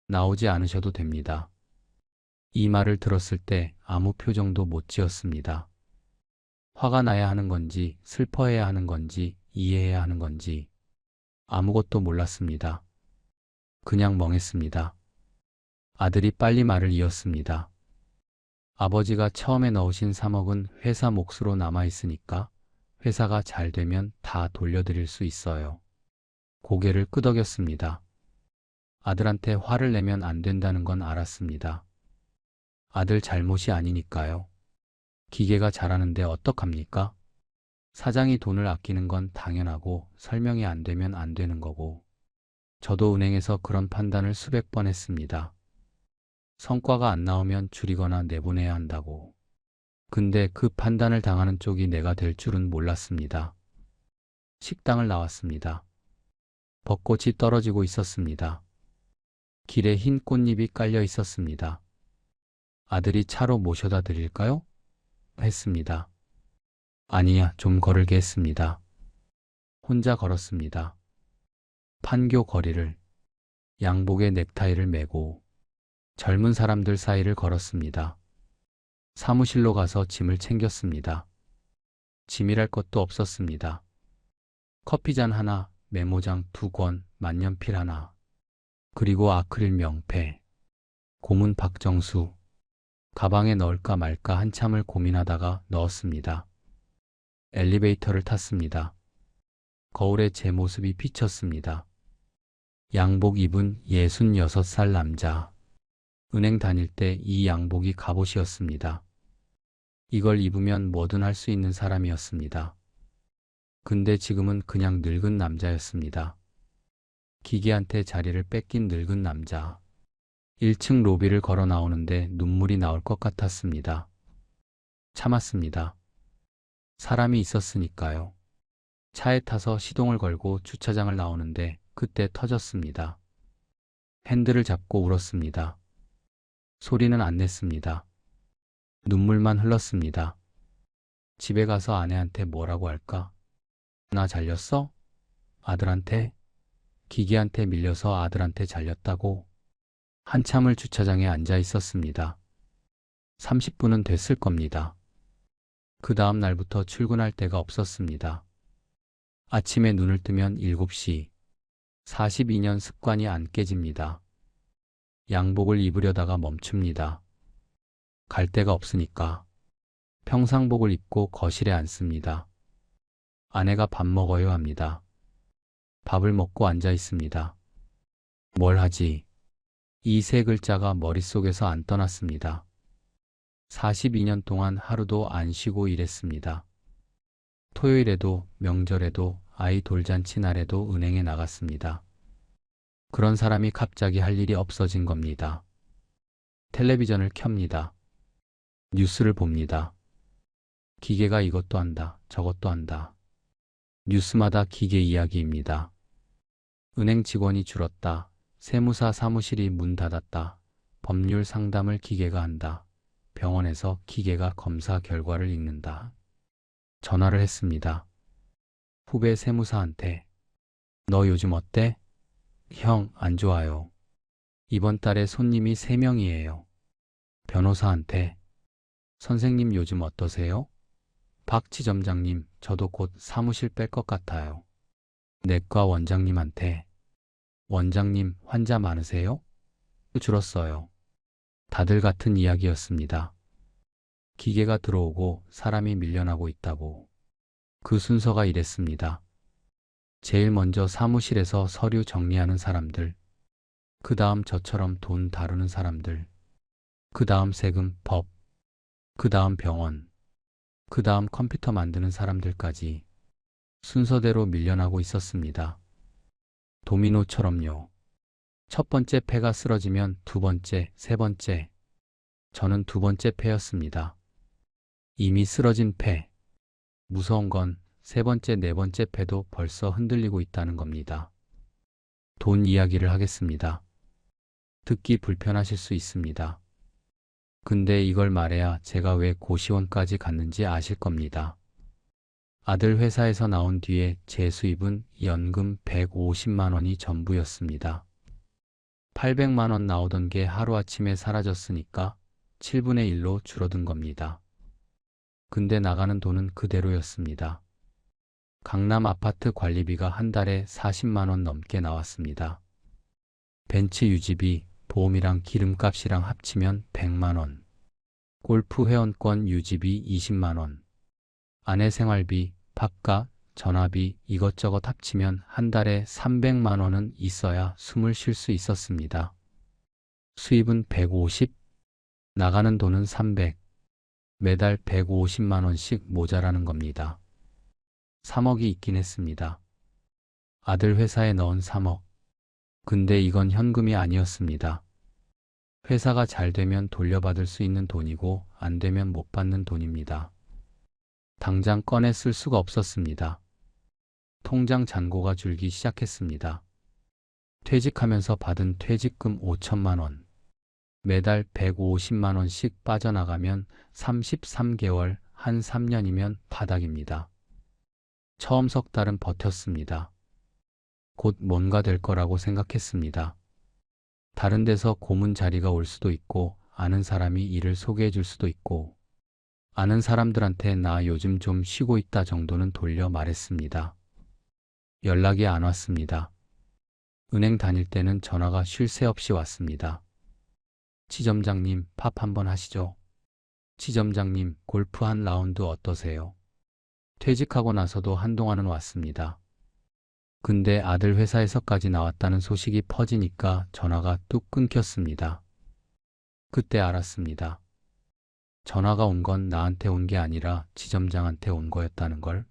나오지 않으셔도 됩니다. 이 말을 들었을 때 아무 표정도 못 지었습니다. 화가 나야 하는 건지, 슬퍼해야 하는 건지, 이해해야 하는 건지 아무것도 몰랐습니다. 그냥 멍했습니다. 아들이 빨리 말을 이었습니다. 아버지가 처음에 넣으신 3억은 회사 몫으로 남아있으니까 회사가 잘 되면 다 돌려드릴 수 있어요. 고개를 끄덕였습니다. 아들한테 화를 내면 안 된다는 건 알았습니다. 아들 잘못이 아니니까요. 기계가 잘하는데 어떡합니까? 사장이 돈을 아끼는 건 당연하고 설명이 안 되면 안 되는 거고. 저도 은행에서 그런 판단을 수백 번 했습니다. 성과가 안 나오면 줄이거나 내보내야 한다고. 근데 그 판단을 당하는 쪽이 내가 될 줄은 몰랐습니다. 식당을 나왔습니다. 벚꽃이 떨어지고 있었습니다. 길에 흰 꽃잎이 깔려 있었습니다. 아들이 차로 모셔다 드릴까요? 했습니다. 아니야, 좀 걸을게 했습니다. 혼자 걸었습니다. 판교 거리를, 양복에 넥타이를 매고 젊은 사람들 사이를 걸었습니다. 사무실로 가서 짐을 챙겼습니다. 짐이랄 것도 없었습니다. 커피잔 하나, 메모장 2권, 만년필 하나, 그리고 아크릴 명패, 고문 박정수. 가방에 넣을까 말까 한참을 고민하다가 넣었습니다. 엘리베이터를 탔습니다. 거울에 제 모습이 비쳤습니다. 양복 입은 66살 남자. 은행 다닐 때 이 양복이 갑옷이었습니다. 이걸 입으면 뭐든 할 수 있는 사람이었습니다. 근데 지금은 그냥 늙은 남자였습니다. 기계한테 자리를 뺏긴 늙은 남자. 1층 로비를 걸어 나오는데 눈물이 나올 것 같았습니다. 참았습니다. 사람이 있었으니까요. 차에 타서 시동을 걸고 주차장을 나오는데 그때 터졌습니다. 핸들을 잡고 울었습니다. 소리는 안 냈습니다. 눈물만 흘렀습니다. 집에 가서 아내한테 뭐라고 할까? 나 잘렸어? 아들한테? 기계한테 밀려서 아들한테 잘렸다고? 한참을 주차장에 앉아 있었습니다. 30분은 됐을 겁니다. 그 다음 날부터 출근할 데가 없었습니다. 아침에 눈을 뜨면 7시. 42년 습관이 안 깨집니다. 양복을 입으려다가 멈춥니다. 갈 데가 없으니까. 평상복을 입고 거실에 앉습니다. 아내가 밥 먹어요 합니다. 밥을 먹고 앉아 있습니다. 뭘 하지? 이 세 글자가 머릿속에서 안 떠났습니다. 42년 동안 하루도 안 쉬고 일했습니다. 토요일에도 명절에도 아이 돌잔치 날에도 은행에 나갔습니다. 그런 사람이 갑자기 할 일이 없어진 겁니다. 텔레비전을 켭니다. 뉴스를 봅니다. 기계가 이것도 한다, 저것도 한다. 뉴스마다 기계 이야기입니다. 은행 직원이 줄었다. 세무사 사무실이 문 닫았다. 법률 상담을 기계가 한다. 병원에서 기계가 검사 결과를 읽는다. 전화를 했습니다. 후배 세무사한테. 너 요즘 어때? 형, 안 좋아요. 이번 달에 손님이 3명이에요. 변호사한테. 선생님 요즘 어떠세요? 박 지점장님, 저도 곧 사무실 뺄 것 같아요. 내과 원장님한테. 원장님, 환자 많으세요? 줄었어요. 다들 같은 이야기였습니다. 기계가 들어오고 사람이 밀려나고 있다고. 그 순서가 이랬습니다. 제일 먼저 사무실에서 서류 정리하는 사람들, 그 다음 저처럼 돈 다루는 사람들, 그 다음 세금, 법, 그 다음 병원, 그 다음 컴퓨터 만드는 사람들까지 순서대로 밀려나고 있었습니다. 도미노처럼요. 첫 번째 패가 쓰러지면 두 번째, 세 번째. 저는 두 번째 패였습니다. 이미 쓰러진 패. 무서운 건 세 번째, 네 번째 패도 벌써 흔들리고 있다는 겁니다. 돈 이야기를 하겠습니다. 듣기 불편하실 수 있습니다. 근데 이걸 말해야 제가 왜 고시원까지 갔는지 아실 겁니다. 아들 회사에서 나온 뒤에 제 수입은 연금 150만 원이 전부였습니다. 800만 원 나오던 게 하루아침에 사라졌으니까 7분의 1로 줄어든 겁니다. 근데 나가는 돈은 그대로였습니다. 강남 아파트 관리비가 한 달에 40만 원 넘게 나왔습니다. 벤츠 유지비, 보험이랑 기름값이랑 합치면 100만 원. 골프 회원권 유지비 20만 원. 아내 생활비, 밥값, 전화비 이것저것 합치면 한 달에 300만 원은 있어야 숨을 쉴 수 있었습니다. 수입은 150, 나가는 돈은 300. 매달 150만 원씩 모자라는 겁니다. 3억이 있긴 했습니다. 아들 회사에 넣은 3억. 근데 이건 현금이 아니었습니다. 회사가 잘 되면 돌려받을 수 있는 돈이고 안 되면 못 받는 돈입니다. 당장 꺼내 쓸 수가 없었습니다. 통장 잔고가 줄기 시작했습니다. 퇴직하면서 받은 퇴직금 5천만 원. 매달 150만 원씩 빠져나가면 33개월, 한 3년이면 바닥입니다. 처음 석 달은 버텼습니다. 곧 뭔가 될 거라고 생각했습니다. 다른 데서 고문 자리가 올 수도 있고 아는 사람이 일을 소개해 줄 수도 있고 아는 사람들한테 나 요즘 좀 쉬고 있다 정도는 돌려 말했습니다. 연락이 안 왔습니다. 은행 다닐 때는 전화가 쉴 새 없이 왔습니다. 지점장님, 팝 한번 하시죠. 지점장님, 골프 한 라운드 어떠세요? 퇴직하고 나서도 한동안은 왔습니다. 근데 아들 회사에서까지 나왔다는 소식이 퍼지니까 전화가 뚝 끊겼습니다. 그때 알았습니다. 전화가 온 건 나한테 온 게 아니라 지점장한테 온 거였다는 걸.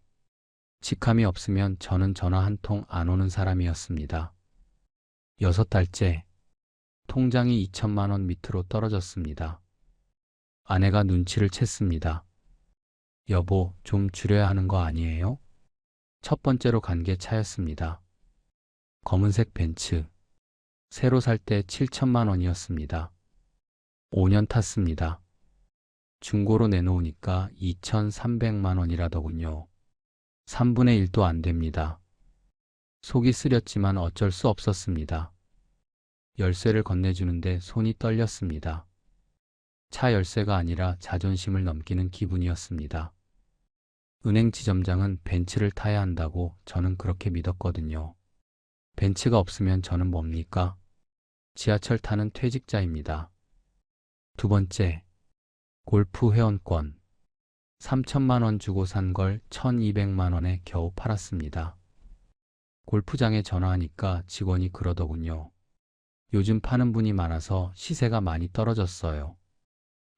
직함이 없으면 저는 전화 한 통 안 오는 사람이었습니다. 6달째. 통장이 2천만 원 밑으로 떨어졌습니다. 아내가 눈치를 챘습니다. 여보, 좀 줄여야 하는 거 아니에요? 첫 번째로 간 게 차였습니다. 검은색 벤츠. 새로 살 때 7천만 원이었습니다. 5년 탔습니다. 중고로 내놓으니까 2,300만 원이라더군요. 3분의 1도 안 됩니다. 속이 쓰렸지만 어쩔 수 없었습니다. 열쇠를 건네주는데 손이 떨렸습니다. 차 열쇠가 아니라 자존심을 넘기는 기분이었습니다. 은행 지점장은 벤츠를 타야 한다고 저는 그렇게 믿었거든요. 벤츠가 없으면 저는 뭡니까? 지하철 타는 퇴직자입니다. 두 번째, 골프 회원권. 3천만 원 주고 산 걸 1,200만 원에 겨우 팔았습니다. 골프장에 전화하니까 직원이 그러더군요. 요즘 파는 분이 많아서 시세가 많이 떨어졌어요.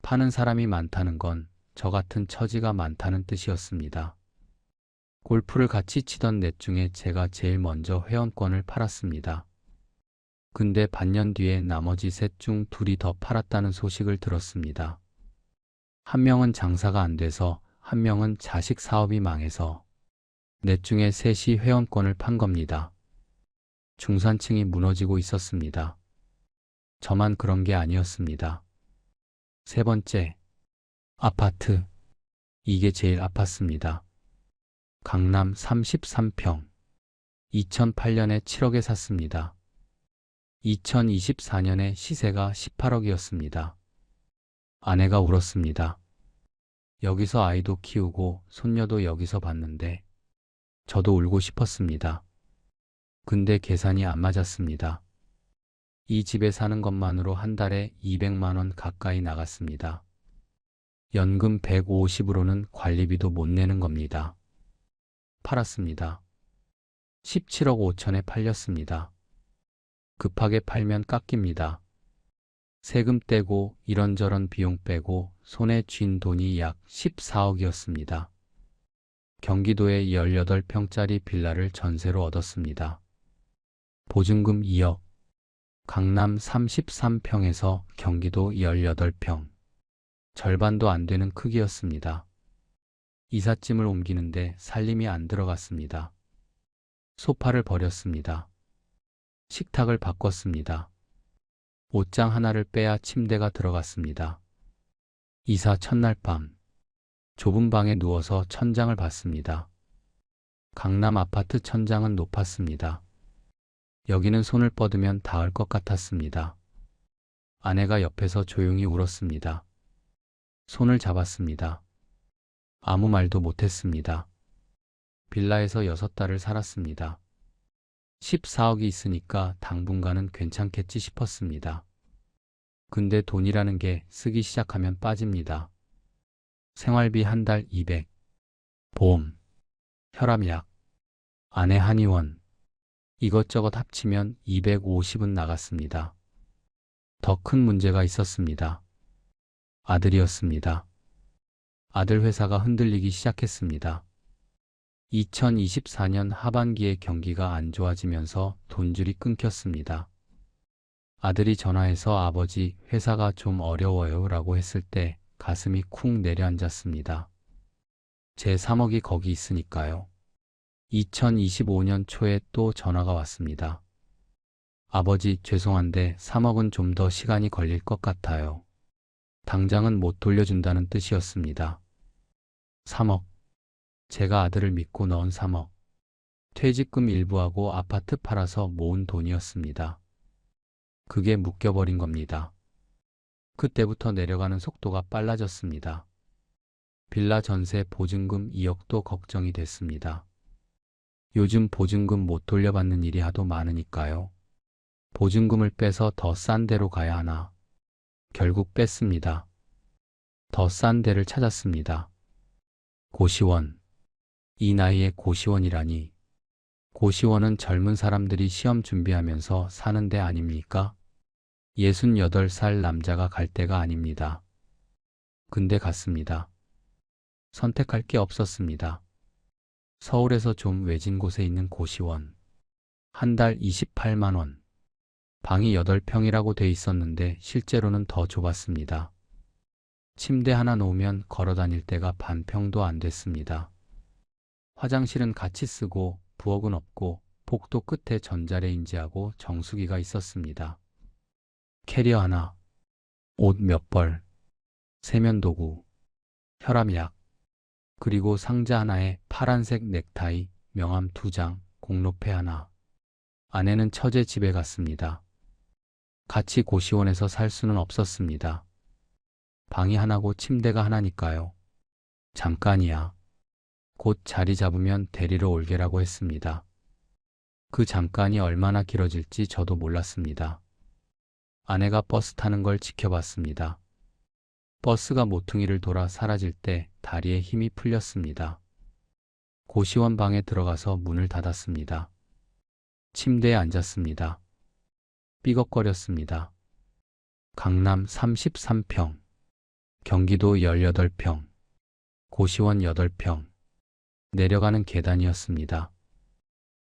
파는 사람이 많다는 건 저 같은 처지가 많다는 뜻이었습니다. 골프를 같이 치던 넷 중에 제가 제일 먼저 회원권을 팔았습니다. 근데 반년 뒤에 나머지 셋 중 둘이 더 팔았다는 소식을 들었습니다. 한 명은 장사가 안 돼서, 한 명은 자식 사업이 망해서 넷 중에 셋이 회원권을 판 겁니다. 중산층이 무너지고 있었습니다. 저만 그런 게 아니었습니다. 세 번째, 아파트. 이게 제일 아팠습니다. 강남 33평. 2008년에 7억에 샀습니다. 2024년에 시세가 18억이었습니다. 아내가 울었습니다. 여기서 아이도 키우고 손녀도 여기서 봤는데 저도 울고 싶었습니다. 근데 계산이 안 맞았습니다. 이 집에 사는 것만으로 한 달에 200만 원 가까이 나갔습니다. 연금 150으로는 관리비도 못 내는 겁니다. 팔았습니다. 17억 5천에 팔렸습니다. 급하게 팔면 깎입니다. 세금 떼고 이런저런 비용 빼고 손에 쥔 돈이 약 14억이었습니다. 경기도에 18평짜리 빌라를 전세로 얻었습니다. 보증금 2억, 강남 33평에서 경기도 18평, 절반도 안 되는 크기였습니다. 이삿짐을 옮기는데 살림이 안 들어갔습니다. 소파를 버렸습니다. 식탁을 바꿨습니다. 옷장 하나를 빼야 침대가 들어갔습니다. 이사 첫날 밤, 좁은 방에 누워서 천장을 봤습니다. 강남 아파트 천장은 높았습니다. 여기는 손을 뻗으면 닿을 것 같았습니다. 아내가 옆에서 조용히 울었습니다. 손을 잡았습니다. 아무 말도 못했습니다. 빌라에서 6달을 살았습니다. 14억이 있으니까 당분간은 괜찮겠지 싶었습니다. 근데 돈이라는 게 쓰기 시작하면 빠집니다. 생활비 한 달 200, 보험, 혈압약, 아내 한의원, 이것저것 합치면 250은 나갔습니다. 더 큰 문제가 있었습니다. 아들이었습니다. 아들 회사가 흔들리기 시작했습니다. 2024년 하반기에 경기가 안 좋아지면서 돈줄이 끊겼습니다. 아들이 전화해서 아버지 회사가 좀 어려워요 라고 했을 때 가슴이 쿵 내려앉았습니다. 제 3억이 거기 있으니까요. 2025년 초에 또 전화가 왔습니다. 아버지 죄송한데 3억은 좀 더 시간이 걸릴 것 같아요. 당장은 못 돌려준다는 뜻이었습니다. 3억. 제가 아들을 믿고 넣은 3억. 퇴직금 일부하고 아파트 팔아서 모은 돈이었습니다. 그게 묶여버린 겁니다. 그때부터 내려가는 속도가 빨라졌습니다. 빌라 전세 보증금 2억도 걱정이 됐습니다. 요즘 보증금 못 돌려받는 일이 하도 많으니까요. 보증금을 빼서 더 싼 데로 가야 하나. 결국 뺐습니다. 더 싼 데를 찾았습니다. 고시원. 이 나이에 고시원이라니. 고시원은 젊은 사람들이 시험 준비하면서 사는 데 아닙니까? 68살 남자가 갈 데가 아닙니다. 근데 갔습니다. 선택할 게 없었습니다. 서울에서 좀 외진 곳에 있는 고시원. 한 달 28만 원. 방이 8평이라고 돼 있었는데 실제로는 더 좁았습니다. 침대 하나 놓으면 걸어 다닐 데가 반평도 안 됐습니다. 화장실은 같이 쓰고 부엌은 없고 복도 끝에 전자레인지하고 정수기가 있었습니다. 캐리어 하나, 옷 몇 벌, 세면도구, 혈압약, 그리고 상자 하나에 파란색 넥타이, 명함 2장, 공로패 하나. 아내는 처제 집에 갔습니다. 같이 고시원에서 살 수는 없었습니다. 방이 하나고 침대가 하나니까요. 잠깐이야. 곧 자리 잡으면 데리러 올게라고 했습니다. 그 잠깐이 얼마나 길어질지 저도 몰랐습니다. 아내가 버스 타는 걸 지켜봤습니다. 버스가 모퉁이를 돌아 사라질 때 다리에 힘이 풀렸습니다. 고시원 방에 들어가서 문을 닫았습니다. 침대에 앉았습니다. 삐걱거렸습니다. 강남 33평, 경기도 18평, 고시원 8평, 내려가는 계단이었습니다.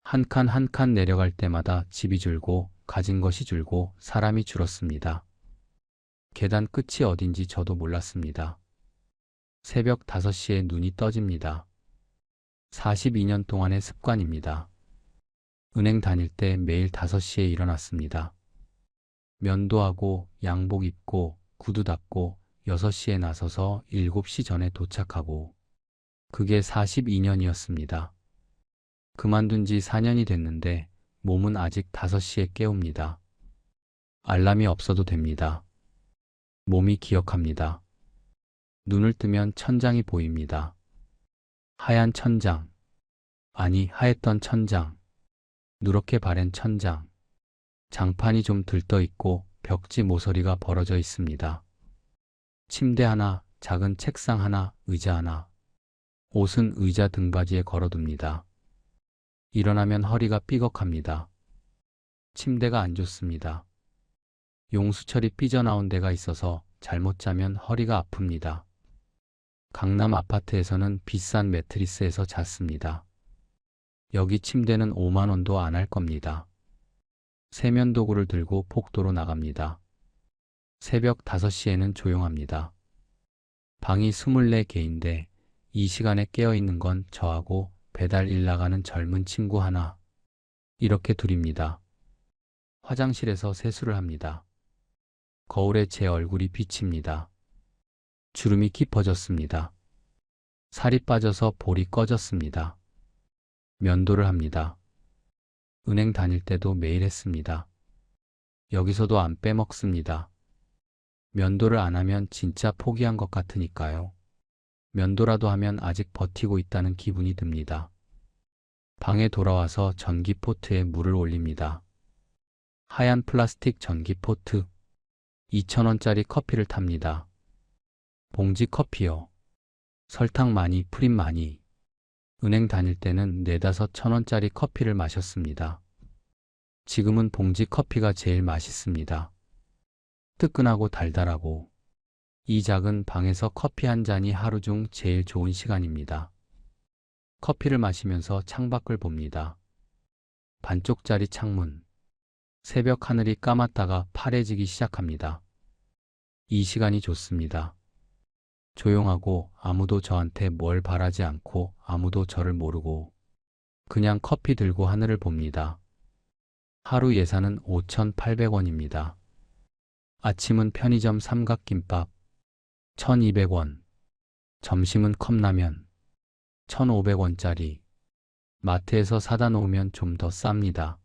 한 칸 한 칸 내려갈 때마다 집이 줄고 가진 것이 줄고 사람이 줄었습니다. 계단 끝이 어딘지 저도 몰랐습니다. 새벽 5시에 눈이 떠집니다. 42년 동안의 습관입니다. 은행 다닐 때 매일 5시에 일어났습니다. 면도하고 양복 입고 구두 닦고 6시에 나서서 7시 전에 도착하고 그게 42년이었습니다. 그만둔 지 4년이 됐는데 몸은 아직 5시에 깨웁니다. 알람이 없어도 됩니다. 몸이 기억합니다. 눈을 뜨면 천장이 보입니다. 하얀 천장. 아니, 하였던 천장. 누렇게 바랜 천장. 장판이 좀 들떠 있고 벽지 모서리가 벌어져 있습니다. 침대 하나, 작은 책상 하나, 의자 하나. 옷은 의자 등받이에 걸어둡니다. 일어나면 허리가 삐걱합니다. 침대가 안 좋습니다. 용수철이 삐져나온 데가 있어서 잘못 자면 허리가 아픕니다. 강남 아파트에서는 비싼 매트리스에서 잤습니다. 여기 침대는 5만 원도 안 할 겁니다. 세면도구를 들고 복도로 나갑니다. 새벽 5시에는 조용합니다. 방이 24개인데 이 시간에 깨어있는 건 저하고 배달 일 나가는 젊은 친구 하나. 이렇게 둘입니다. 화장실에서 세수를 합니다. 거울에 제 얼굴이 비칩니다. 주름이 깊어졌습니다. 살이 빠져서 볼이 꺼졌습니다. 면도를 합니다. 은행 다닐 때도 매일 했습니다. 여기서도 안 빼먹습니다. 면도를 안 하면 진짜 포기한 것 같으니까요. 면도라도 하면 아직 버티고 있다는 기분이 듭니다. 방에 돌아와서 전기포트에 물을 올립니다. 하얀 플라스틱 전기포트. 2,000원짜리 커피를 탑니다. 봉지 커피요. 설탕 많이, 프림 많이. 은행 다닐 때는 4-5,000원짜리 커피를 마셨습니다. 지금은 봉지 커피가 제일 맛있습니다. 뜨끈하고 달달하고. 이 작은 방에서 커피 한 잔이 하루 중 제일 좋은 시간입니다. 커피를 마시면서 창밖을 봅니다. 반쪽짜리 창문. 새벽 하늘이 까맣다가 파래지기 시작합니다. 이 시간이 좋습니다. 조용하고 아무도 저한테 뭘 바라지 않고 아무도 저를 모르고 그냥 커피 들고 하늘을 봅니다. 하루 예산은 5,800원입니다. 아침은 편의점 삼각김밥 1,200원, 점심은 컵라면 1,500원짜리, 마트에서 사다 놓으면 좀 더 쌉니다.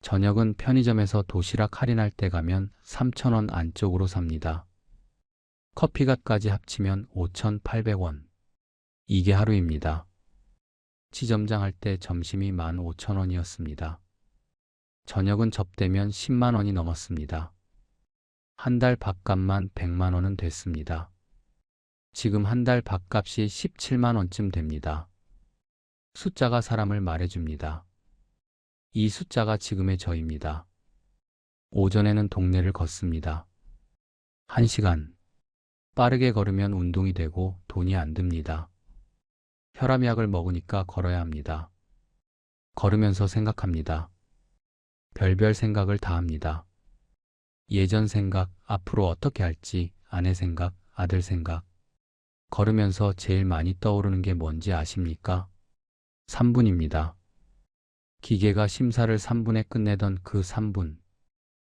저녁은 편의점에서 도시락 할인할 때 가면 3,000원 안쪽으로 삽니다. 커피값까지 합치면 5,800원. 이게 하루입니다. 지점장 할 때 점심이 15,000원이었습니다. 저녁은 접대면 10만 원이 넘었습니다. 한 달 밥값만 100만 원은 됐습니다. 지금 한 달 밥값이 17만 원쯤 됩니다. 숫자가 사람을 말해줍니다. 이 숫자가 지금의 저입니다. 오전에는 동네를 걷습니다. 1시간. 빠르게 걸으면 운동이 되고 돈이 안 듭니다. 혈압약을 먹으니까 걸어야 합니다. 걸으면서 생각합니다. 별별 생각을 다 합니다. 예전 생각, 앞으로 어떻게 할지, 아내 생각, 아들 생각. 걸으면서 제일 많이 떠오르는 게 뭔지 아십니까? 3분입니다. 기계가 심사를 3분에 끝내던 그 3분.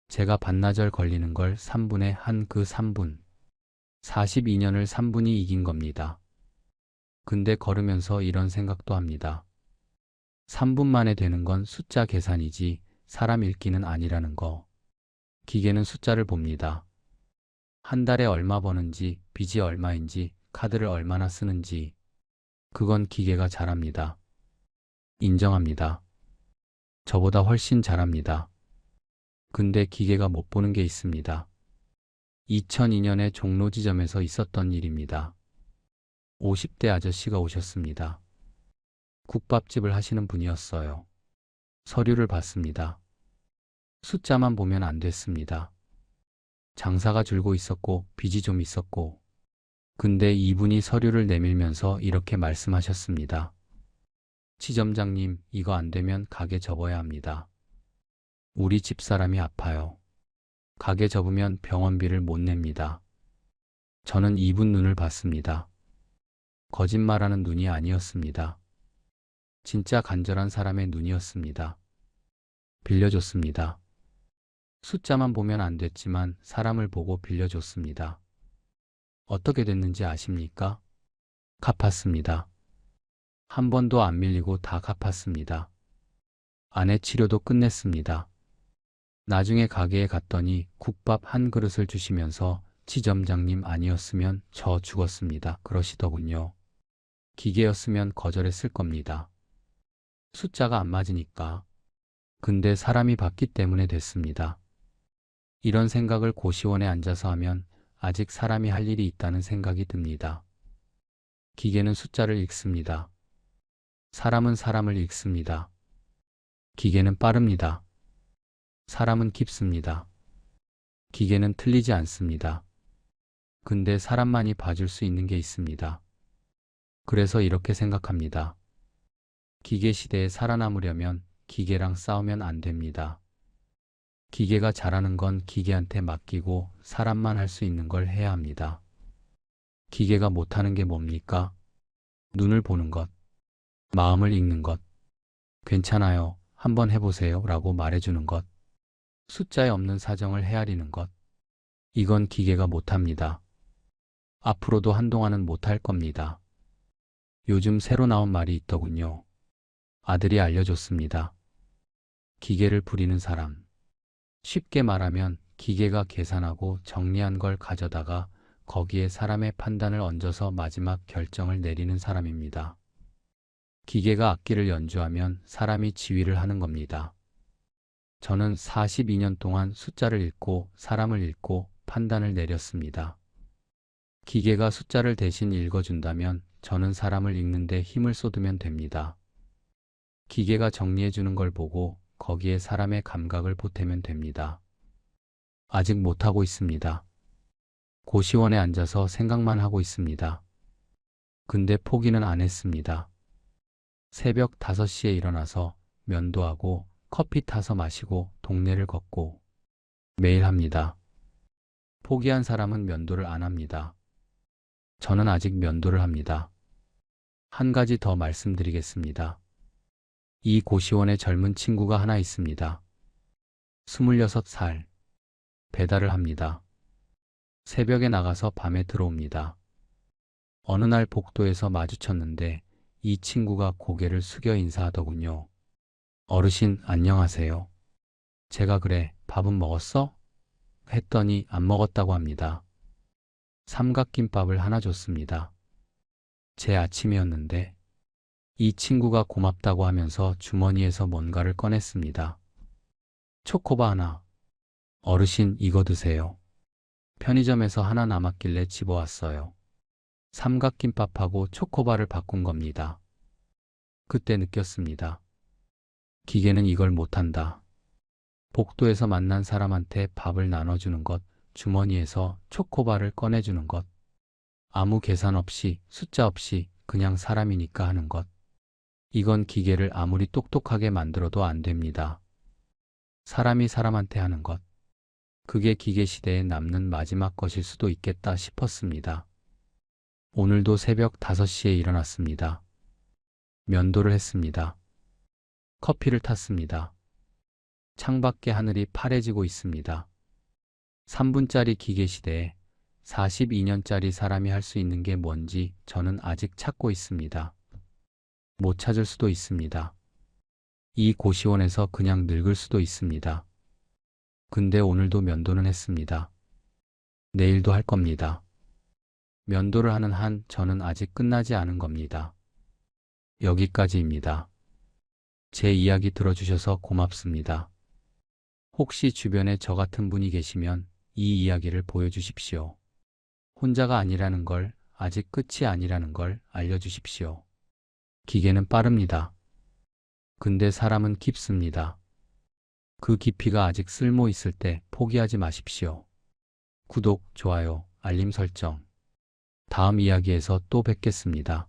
제가 반나절 걸리는 걸 3분에 한 그 3분. 42년을 3분이 이긴 겁니다. 근데 걸으면서 이런 생각도 합니다. 3분 만에 되는 건 숫자 계산이지 사람 읽기는 아니라는 거. 기계는 숫자를 봅니다. 한 달에 얼마 버는지, 빚이 얼마인지, 카드를 얼마나 쓰는지. 그건 기계가 잘합니다. 인정합니다. 저보다 훨씬 잘합니다. 근데 기계가 못 보는 게 있습니다. 2002년에 종로 지점에서 있었던 일입니다. 50대 아저씨가 오셨습니다. 국밥집을 하시는 분이었어요. 서류를 봤습니다. 숫자만 보면 안 됐습니다. 장사가 줄고 있었고 빚이 좀 있었고. 근데 이분이 서류를 내밀면서 이렇게 말씀하셨습니다. 지점장님, 이거 안 되면 가게 접어야 합니다. 우리 집사람이 아파요. 가게 접으면 병원비를 못 냅니다. 저는 이분 눈을 봤습니다. 거짓말하는 눈이 아니었습니다. 진짜 간절한 사람의 눈이었습니다. 빌려줬습니다. 숫자만 보면 안 됐지만 사람을 보고 빌려줬습니다. 어떻게 됐는지 아십니까? 갚았습니다. 한 번도 안 밀리고 다 갚았습니다. 아내 치료도 끝냈습니다. 나중에 가게에 갔더니 국밥 한 그릇을 주시면서 지점장님 아니었으면 저 죽었습니다. 그러시더군요. 기계였으면 거절했을 겁니다. 숫자가 안 맞으니까. 근데 사람이 봤기 때문에 됐습니다. 이런 생각을 고시원에 앉아서 하면 아직 사람이 할 일이 있다는 생각이 듭니다. 기계는 숫자를 읽습니다. 사람은 사람을 읽습니다. 기계는 빠릅니다. 사람은 깊습니다. 기계는 틀리지 않습니다. 근데 사람만이 봐줄 수 있는 게 있습니다. 그래서 이렇게 생각합니다. 기계 시대에 살아남으려면 기계랑 싸우면 안 됩니다. 기계가 잘하는 건 기계한테 맡기고 사람만 할 수 있는 걸 해야 합니다. 기계가 못하는 게 뭡니까? 눈을 보는 것, 마음을 읽는 것, 괜찮아요, 한번 해보세요 라고 말해주는 것, 숫자에 없는 사정을 헤아리는 것, 이건 기계가 못합니다. 앞으로도 한동안은 못할 겁니다. 요즘 새로 나온 말이 있더군요. 아들이 알려줬습니다. 기계를 부리는 사람. 쉽게 말하면 기계가 계산하고 정리한 걸 가져다가 거기에 사람의 판단을 얹어서 마지막 결정을 내리는 사람입니다. 기계가 악기를 연주하면 사람이 지휘를 하는 겁니다. 저는 42년 동안 숫자를 읽고 사람을 읽고 판단을 내렸습니다. 기계가 숫자를 대신 읽어준다면 저는 사람을 읽는데 힘을 쏟으면 됩니다. 기계가 정리해주는 걸 보고 거기에 사람의 감각을 보태면 됩니다. 아직 못하고 있습니다. 고시원에 앉아서 생각만 하고 있습니다. 근데 포기는 안 했습니다. 새벽 5시에 일어나서 면도하고 커피 타서 마시고 동네를 걷고 매일 합니다. 포기한 사람은 면도를 안 합니다. 저는 아직 면도를 합니다. 한 가지 더 말씀드리겠습니다. 이 고시원에 젊은 친구가 하나 있습니다. 26살. 배달을 합니다. 새벽에 나가서 밤에 들어옵니다. 어느 날 복도에서 마주쳤는데 이 친구가 고개를 숙여 인사하더군요. 어르신, 안녕하세요. 제가 그래, 밥은 먹었어? 했더니 안 먹었다고 합니다. 삼각김밥을 하나 줬습니다. 제 아침이었는데 이 친구가 고맙다고 하면서 주머니에서 뭔가를 꺼냈습니다. 초코바 하나. 어르신, 이거 드세요. 편의점에서 하나 남았길래 집어왔어요. 삼각김밥하고 초코바를 바꾼 겁니다. 그때 느꼈습니다. 기계는 이걸 못한다. 복도에서 만난 사람한테 밥을 나눠주는 것, 주머니에서 초코바를 꺼내주는 것, 아무 계산 없이, 숫자 없이 그냥 사람이니까 하는 것. 이건 기계를 아무리 똑똑하게 만들어도 안 됩니다. 사람이 사람한테 하는 것. 그게 기계 시대에 남는 마지막 것일 수도 있겠다 싶었습니다. 오늘도 새벽 5시에 일어났습니다. 면도를 했습니다. 커피를 탔습니다. 창밖에 하늘이 파래지고 있습니다. 3분짜리 기계 시대에 42년짜리 사람이 할 수 있는 게 뭔지 저는 아직 찾고 있습니다. 못 찾을 수도 있습니다. 이 고시원에서 그냥 늙을 수도 있습니다. 근데 오늘도 면도는 했습니다. 내일도 할 겁니다. 면도를 하는 한 저는 아직 끝나지 않은 겁니다. 여기까지입니다. 제 이야기 들어주셔서 고맙습니다. 혹시 주변에 저 같은 분이 계시면 이 이야기를 보여주십시오. 혼자가 아니라는 걸, 아직 끝이 아니라는 걸 알려주십시오. 기계는 빠릅니다. 근데 사람은 깊습니다. 그 깊이가 아직 쓸모 있을 때 포기하지 마십시오. 구독, 좋아요, 알림 설정. 다음 이야기에서 또 뵙겠습니다.